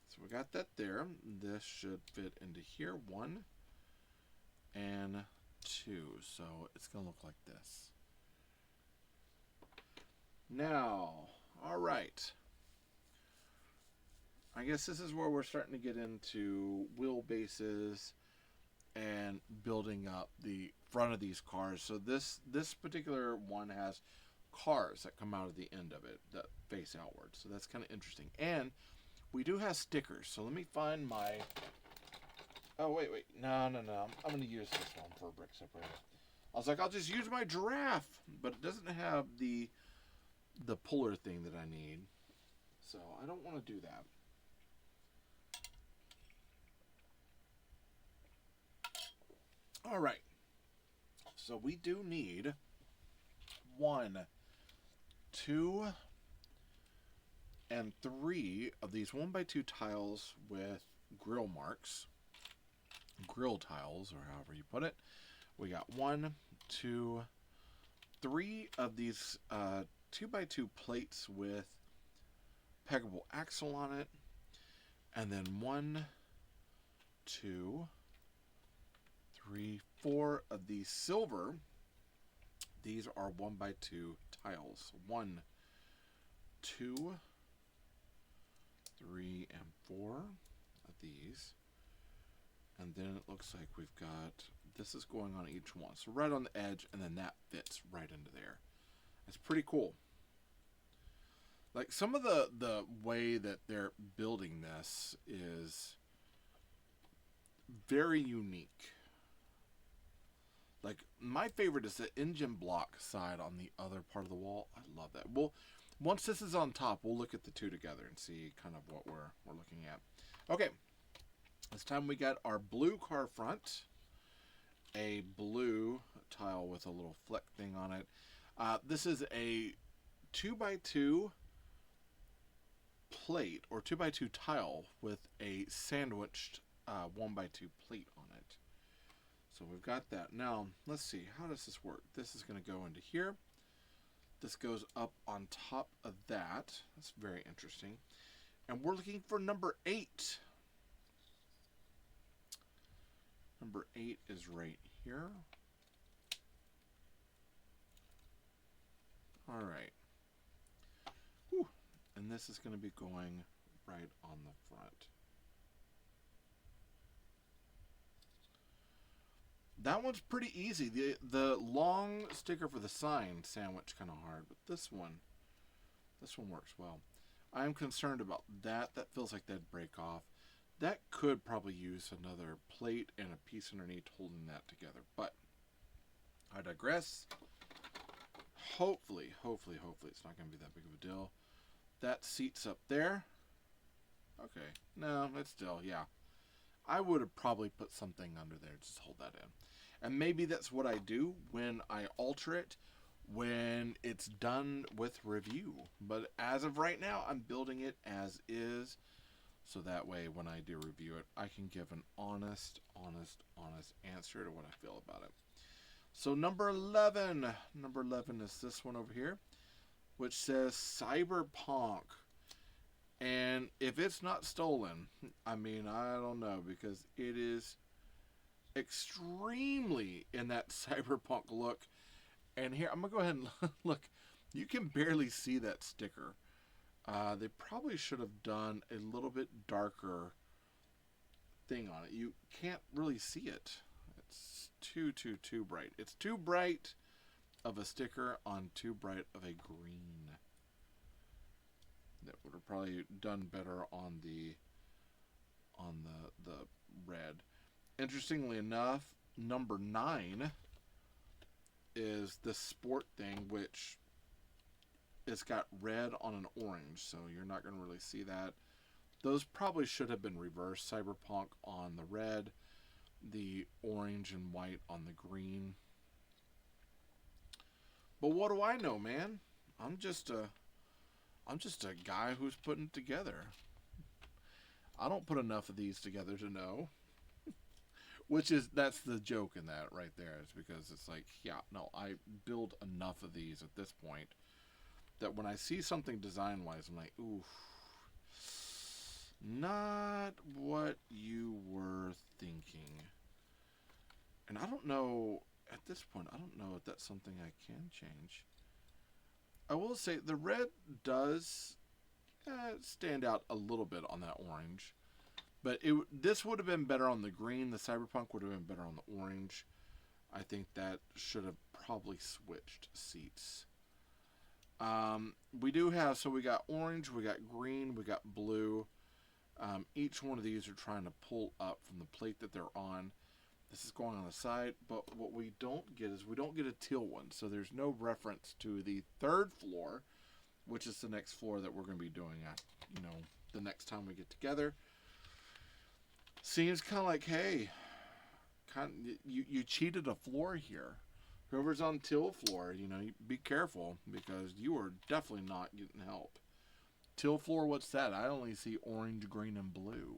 so we got that there. This should fit into here. 1 and 2. So it's going to look like this. Now, all right. I guess this is where we're starting to get into wheelbases and building up the front of these cars. So this particular one has cars that come out of the end of it that face outward. So that's kind of interesting. And we do have stickers. So let me find my... Oh, wait. No. I'm going to use this one for a brick separator. I was like, I'll just use my giraffe. But it doesn't have the puller thing that I need. So I don't want to do that. All right. So we do need 1, 2, and 3 of these 1x2 tiles with grill marks. Grill tiles, or however you put it. We got 1, 2, 3 of these 2x2 plates with peggable axle on it. And then 1, 2, 3, 4 of these silver. These are 1x2 tiles. 1, 2, 3, and 4 of these. And then it looks like we've got, this is going on each one. So right on the edge, and then that fits right into there. It's pretty cool. Like, some of the way that they're building this is very unique. Like, my favorite is the engine block side on the other part of the wall. I love that. Well, once this is on top, we'll look at the two together and see kind of what we're looking at. Okay, this time we got our blue car front, a blue tile with a little fleck thing on it. This is a 2x2 plate, or 2x2 tile with a sandwiched 1x2 plate on it. So we've got that. Now, let's see. How does this work? This is going to go into here. This goes up on top of that. That's very interesting. And we're looking for number 8. Number 8 is right here. All right. Whew. And this is going to be going right on the front. That one's pretty easy. The long sticker for the sign sandwich kind of hard, but this one works well. I am concerned about that. That feels like that'd break off. That could probably use another plate and a piece underneath holding that together, but I digress. Hopefully it's not going to be that big of a deal. That seat's up there. Okay, no, it's still, yeah. I would have probably put something under there, just hold that in. And maybe that's what I do when I alter it, when it's done with review. But as of right now, I'm building it as is. So that way, when I do review it, I can give an honest answer to what I feel about it. So number 11. Number 11 is this one over here, which says Cyberpunk. And if it's not stolen, I mean, I don't know, because it is extremely in that cyberpunk look. And here, I'm going to go ahead and look. You can barely see that sticker. They probably should have done a little bit darker thing on it. You can't really see it. It's too bright. It's too bright of a sticker on too bright of a green. That would have probably done better on the red. Interestingly enough, number 9 is the sport thing, which it's got red on an orange, so you're not going to really see that. Those probably should have been reversed. Cyberpunk on the red, the orange and white on the green. But what do I know, man? I'm just a guy who's putting it together. I don't put enough of these together to know. That's the joke in that right there. It's because it's like, yeah, no, I build enough of these at this point that when I see something design-wise, I'm like, oof, not what you were thinking. And I don't know, at this point, I don't know if that's something I can change. I will say the red does stand out a little bit on that orange. But this would have been better on the green. The Cyberpunk would have been better on the orange. I think that should have probably switched seats. We do have, so we got orange, we got green, we got blue. Each one of these are trying to pull up from the plate that they're on. This is going on the side, but what we don't get is we don't get a teal one. So there's no reference to the 3rd floor, which is the next floor that we're going to be doing at, the next time we get together. Seems kind of like, hey, you cheated a floor here. Whoever's on teal floor, be careful, because you are definitely not getting help. Teal floor, what's that? I only see orange, green, and blue.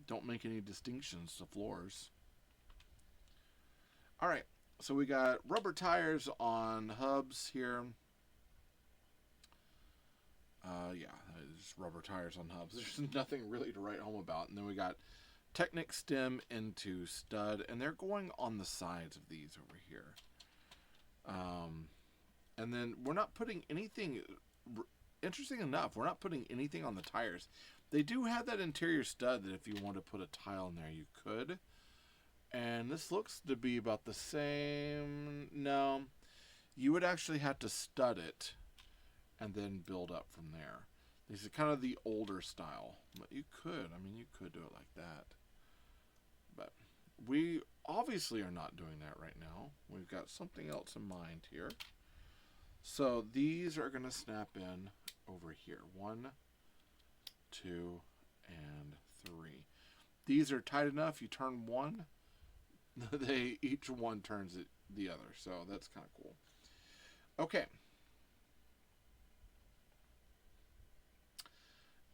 Don't make any distinctions to floors. All right, so we got rubber tires on hubs here. Yeah, just rubber tires on hubs. There's nothing really to write home about. And then we got Technic stem into stud, and they're going on the sides of these over here. And then we're not putting anything, interesting enough, we're not putting anything on the tires. They do have that interior stud that if you want to put a tile in there, you could. And this looks to be about the same. No, you would actually have to stud it and then build up from there. This is kind of the older style. But you could, I mean, you could do it like that. But we obviously are not doing that right now. We've got something else in mind here. So these are going to snap in over here. 1, 2, and 3. These are tight enough. You turn one, each one turns it the other. So that's kind of cool. Okay.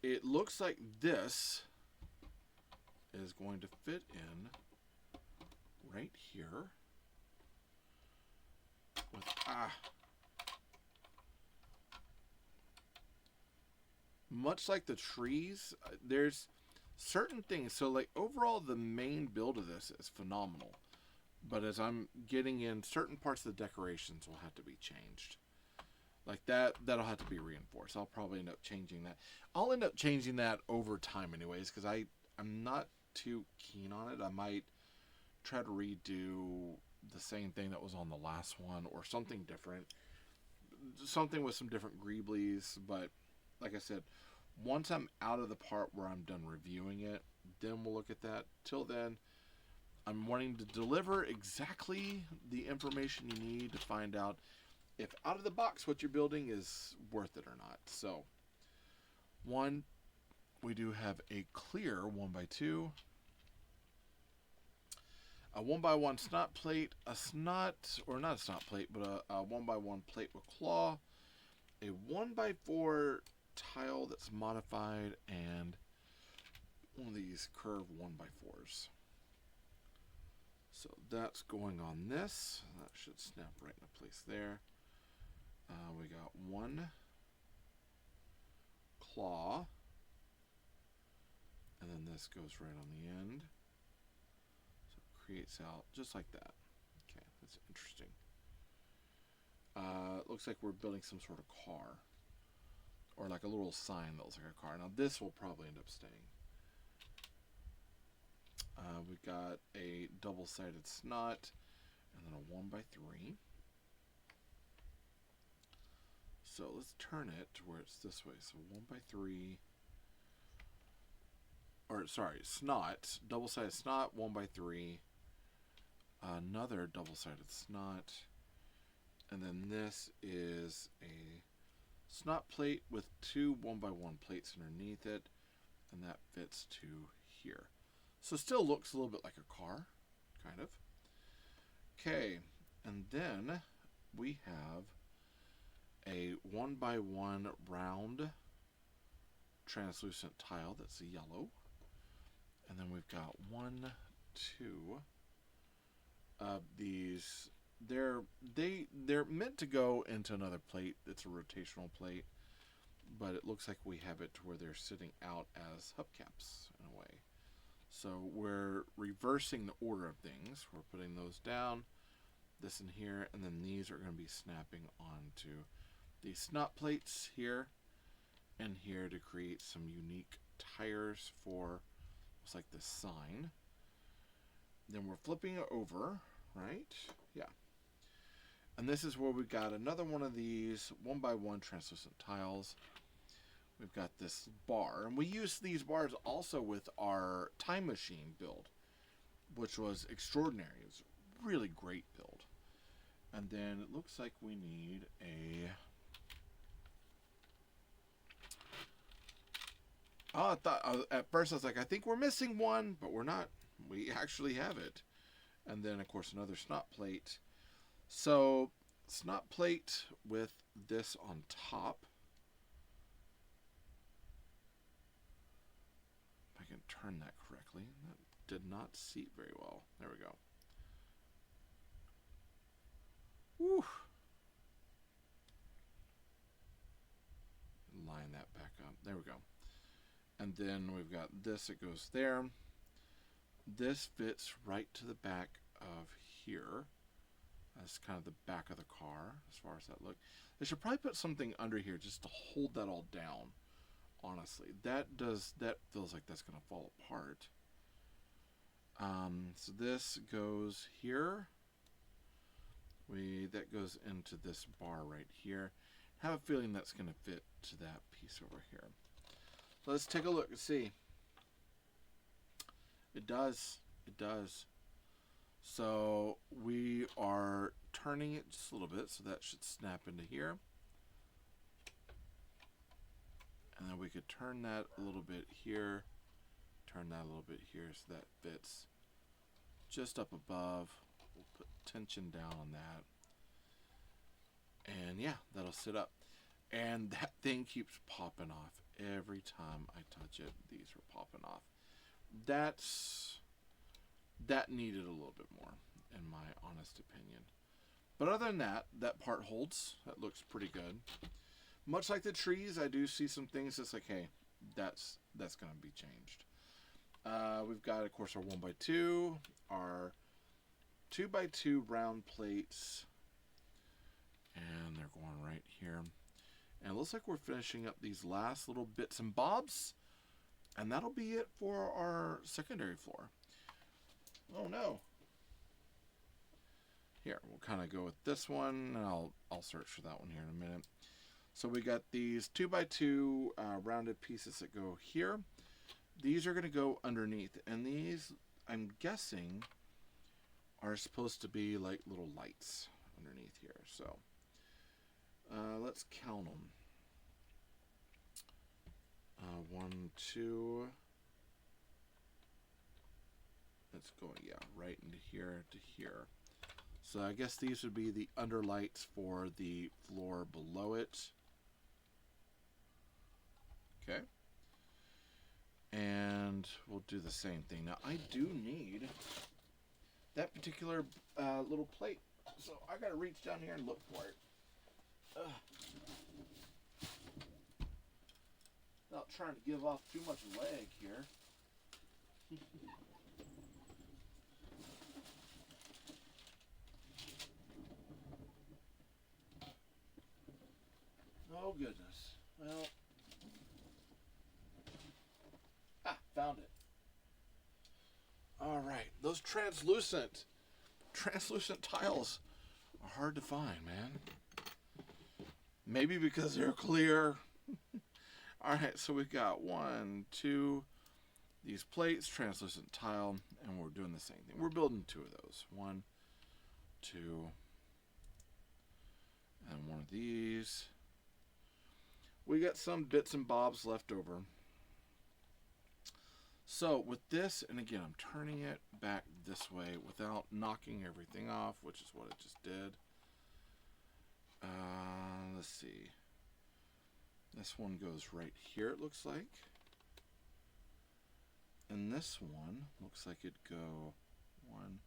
It looks like this is going to fit in right here with much like the trees, there's certain things. So like overall the main build of this is phenomenal, but as I'm getting in, certain parts of the decorations will have to be changed. Like that'll have to be reinforced. I'll probably end up changing that. I'll end up changing that over time anyways, because I'm not too keen on it. I might try to redo the same thing that was on the last one or something different. Something with some different greeblies, but like I said, once I'm out of the part where I'm done reviewing it, then we'll look at that. Till then, I'm wanting to deliver exactly the information you need to find out if out of the box what you're building is worth it or not. So, one, we do have a clear 1x2, a 1x1 snot plate, a snot, or not a snot plate, but a 1x1 plate with claw, a 1x4 tile that's modified, and one of these curved 1x4s. So that's going on this. That should snap right into place there. We got one claw, and then this goes right on the end. So it creates out just like that. Okay, that's interesting. It looks like we're building some sort of car, or like a little sign that looks like a car. Now this will probably end up staying. We've got a double-sided snot, and then a 1x3. So let's turn it to where it's this way. So 1x3, or sorry, snot, double-sided snot, 1x3, another double-sided snot, and then this is a snot plate with two 1x1 plates underneath it, and that fits to here. So still looks a little bit like a car, kind of. Okay, and then we have a 1x1 round translucent tile that's yellow, and then we've got 1, 2 of these. They're meant to go into another plate. It's a rotational plate, but it looks like we have it to where they're sitting out as hubcaps in a way. So we're reversing the order of things. We're putting those down, this in here, and then these are going to be snapping onto these snot plates here and here to create some unique tires for, looks like this sign. Then we're flipping it over, right? Yeah. And this is where we've got another one of these 1x1 translucent tiles. We've got this bar, and we used these bars also with our time machine build, which was extraordinary. It was a really great build. And then it looks like we need a... Oh, I thought, at first I was like, I think we're missing one, but we're not. We actually have it. And then, of course, another snot plate. So, snot plate with this on top. If I can turn that correctly. That did not seat very well. There we go. Woo. Line that back up. There we go. And then we've got this that goes there. this fits right to the back of here. That's kind of the back of the car as far as that look. They should probably put something under here just to hold that all down. Honestly, that feels like that's gonna fall apart. So this goes here. That goes into this bar right here. I have a feeling that's gonna fit to that piece over here. Let's take a look and see. It does. It does. So we are turning it just a little bit, so that should snap into here. And then we could turn that a little bit here, turn that a little bit here, so that fits just up above. We'll put tension down on that. And yeah, that'll sit up. And that thing keeps popping off every time I touch it. These are popping off. That needed a little bit more, in my honest opinion. But other than that, that part holds. That looks pretty good. Much like the trees, I do see some things that's like, hey, that's going to be changed. We've got, of course, our 1x2, our 2x2 round plates, and they're going right here. And it looks like we're finishing up these last little bits and bobs, and that'll be it for our secondary floor. Oh no. Here, we'll kind of go with this one, and I'll search for that one here in a minute. So we got these 2x2 rounded pieces that go here. These are going to go underneath, and these, I'm guessing, are supposed to be like little lights underneath here. So let's count them. 1, 2. Let's go, yeah, right into here to here. So I guess these would be the underlights for the floor below it. Okay. And we'll do the same thing. Now, I do need that particular little plate. So I got to reach down here and look for it. Not trying to give off too much leg here. Oh, goodness. Well. Found it. All right. Those translucent tiles are hard to find, man. Maybe because they're clear. All right. So we've got 1, 2, these plates, translucent tile, and we're doing the same thing. We're building 2 of those. 1, 2, and 1 of these. We got some bits and bobs left over. So with this, and again, I'm turning it back this way without knocking everything off, which is what it just did. Let's see. This one goes right here, it looks like. And this one looks like it'd go 1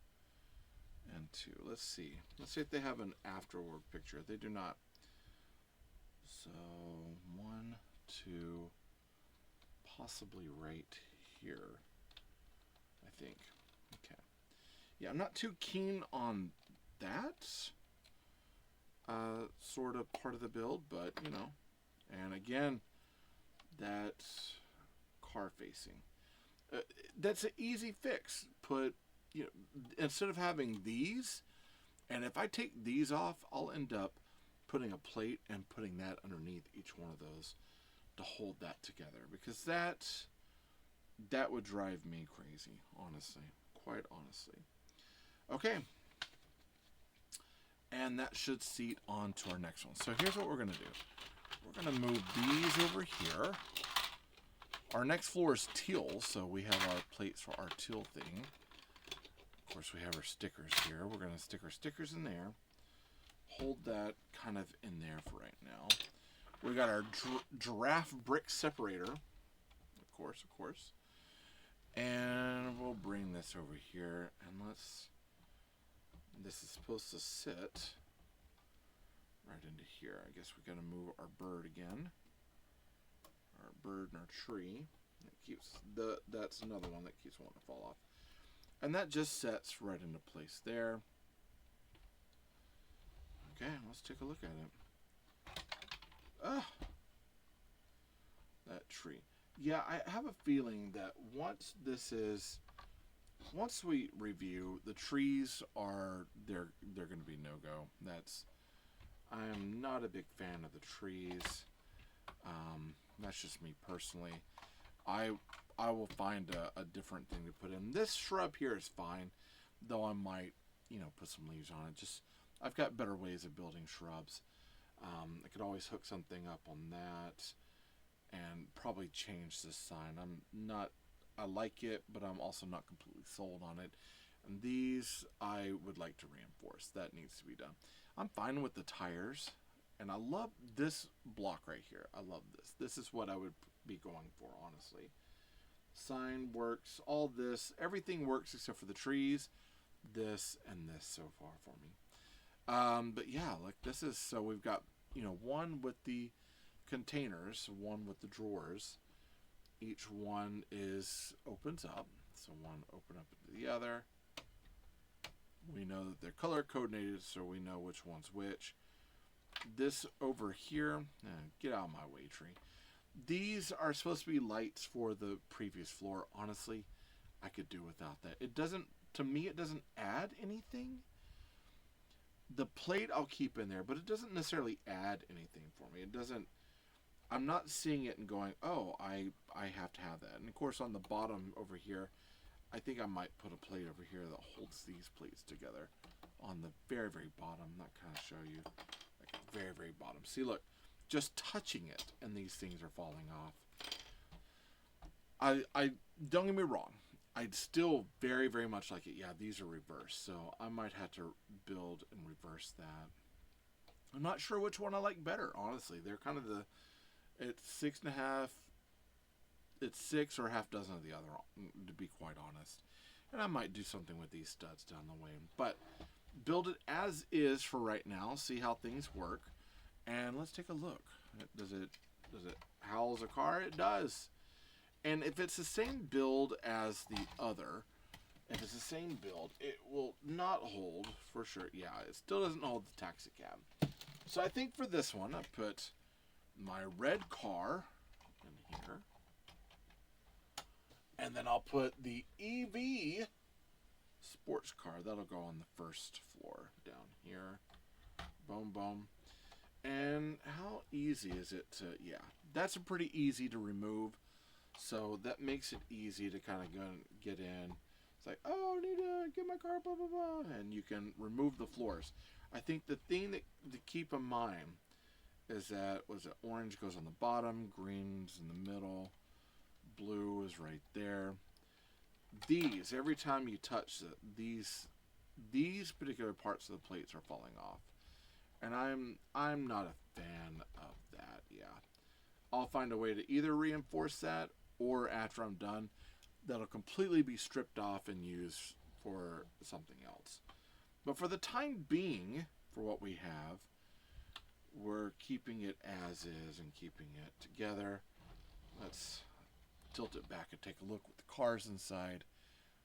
and 2. Let's see. Let's see if they have an afterward picture. They do not. So 1, 2, possibly right here, I think. Okay. Yeah, I'm not too keen on that sort of part of the build, but you know. And again, that's car facing. That's an easy fix. Put, you know, instead of having these, and if I take these off, I'll end up putting a plate and putting that underneath each one of those to hold that together, because that would drive me crazy, honestly, quite honestly. Okay, and that should seat onto our next one. So here's what we're gonna do. We're gonna move these over here. Our next floor is teal, so we have our plates for our teal thing. Of course, we have our stickers here. We're gonna stick our stickers in there. Hold that kind of in there for right now. We got our giraffe brick separator, of course. And we'll bring this over here, and this is supposed to sit right into here. I guess we gotta move our bird again. Our bird and our tree. That's another one that keeps wanting to fall off. And that just sets right into place there. Okay, let's take a look at it. Ah, that tree. Yeah, I have a feeling that once we review, the trees are they're going to be no-go. I'm not a big fan of the trees. That's just me personally. I will find a different thing to put in. This shrub here is fine, though I might, put some leaves on it. Just I've got better ways of building shrubs. I could always hook something up on that and probably change this sign. I like it, but I'm also not completely sold on it. And these I would like to reinforce. That needs to be done. I'm fine with the tires, and I love this block right here. I love this. This is what I would be going for, honestly. Sign works, all this, everything works except for the trees, this, and this so far for me. But yeah, like this is, so we've got, one with the containers, one with the drawers. Each one opens up. So one open up into the other. We know that they're color coordinated, so we know which one's which. This over here, get out of my way, tree. These are supposed to be lights for the previous floor. Honestly, I could do without that. To me, it doesn't add anything. The plate I'll keep in there, but it doesn't necessarily add anything for me. I'm not seeing it and going, oh, I have to have that. And of course, on the bottom over here, I think I might put a plate over here that holds these plates together. On the very, very bottom, that kind of show you, like very, very bottom. See, look, just touching it, and these things are falling off. I don't get me wrong, I'd still very, very much like it. Yeah, these are reversed, so I might have to build and reverse that. I'm not sure which one I like better, honestly. They're kind of it's 6.5, it's 6 or a half dozen of the other, to be quite honest. And I might do something with these studs down the way. But build it as is for right now, see how things work, and let's take a look. Does it howl as a car? It does. And if it's the same build as the other, if it's the same build, it will not hold for sure. Yeah, it still doesn't hold the taxi cab. So I think for this one, I put my red car in here. And then I'll put the EV sports car. That'll go on the first floor down here. Boom, boom. And how easy is it to, yeah, that's pretty easy to remove. So that makes it easy to kind of go and get in. It's like, oh, I need to get my car, blah, blah, blah. And you can remove the floors. I think the thing that to keep in mind is that, orange goes on the bottom, green's in the middle, blue is right there. These, every time you touch it, these particular parts of the plates are falling off. And I'm not a fan of that, yeah. I'll find a way to either reinforce that, or after I'm done, that'll completely be stripped off and used for something else. But for the time being, for what we have, we're keeping it as is and keeping it together. Let's tilt it back and take a look with the cars inside.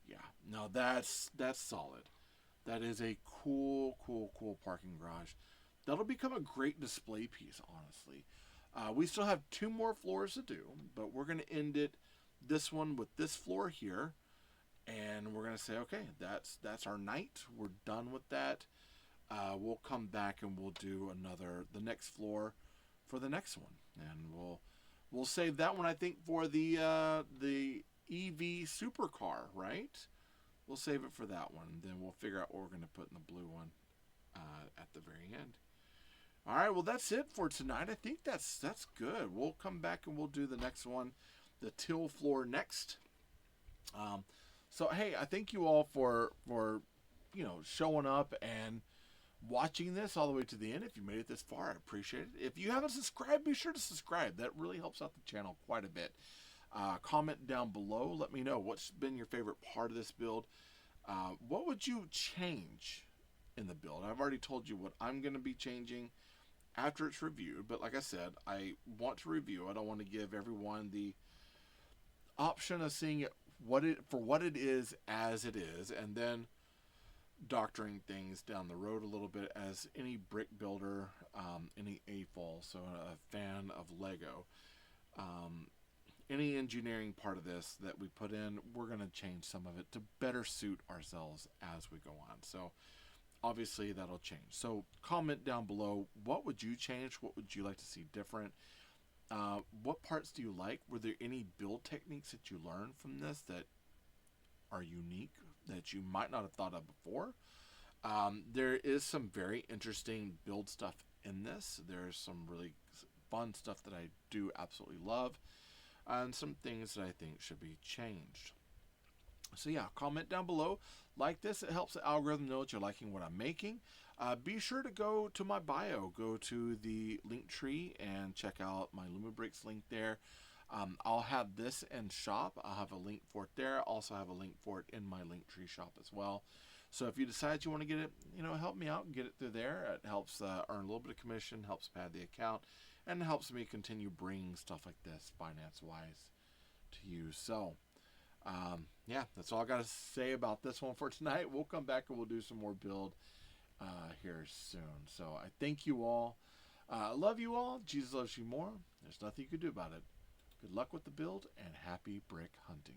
Yeah, no, that's solid. That is a cool parking garage. That'll become a great display piece, honestly. We still have 2 more floors to do, but we're going to end this one with this floor here, and we're going to say, okay, that's our night. We're done with that. We'll come back and we'll do the next floor for the next one, and we'll save that one, I think, for the EV supercar, right? We'll save it for that one. Then we'll figure out what we're going to put in the blue one at the very end. All right, well, that's it for tonight. I think that's good. We'll come back and we'll do the next one, the till floor next. So, hey, I thank you all for showing up and watching this all the way to the end. If you made it this far, I appreciate it. If you haven't subscribed, be sure to subscribe. That really helps out the channel quite a bit. Comment down below. Let me know what's been your favorite part of this build. What would you change in the build? I've already told you what I'm going to be changing after it's reviewed, but like I said, I want to review. I don't want to give everyone the option of seeing it what it is as it is, and then doctoring things down the road a little bit as any brick builder, any AFOL, so a fan of Lego. Um, any engineering part of this that we put in, we're going to change some of it to better suit ourselves as we go on. So obviously that'll change. So comment down below, what would you change? What would you like to see different? What parts do you like? Were there any build techniques that you learned from this that are unique that you might not have thought of before? There is some very interesting build stuff in this. There's some really fun stuff that I do absolutely love, and some things that I think should be changed. So yeah, comment down below. Like this, it helps the algorithm know that you're liking what I'm making. Be sure to go to my bio, go to the link tree and check out my Lumabricks link there. I'll have this in shop. I'll have a link for it there. Also have a link for it in my Linktree shop as well. So if you decide you want to get it, help me out and get it through there. It helps earn a little bit of commission, helps pad the account, and helps me continue bringing stuff like this finance-wise to you. So, yeah, that's all I got to say about this one for tonight. We'll come back and we'll do some more build here soon. So I thank you all. I love you all. Jesus loves you more. There's nothing you can do about it. Good luck with the build and happy brick hunting.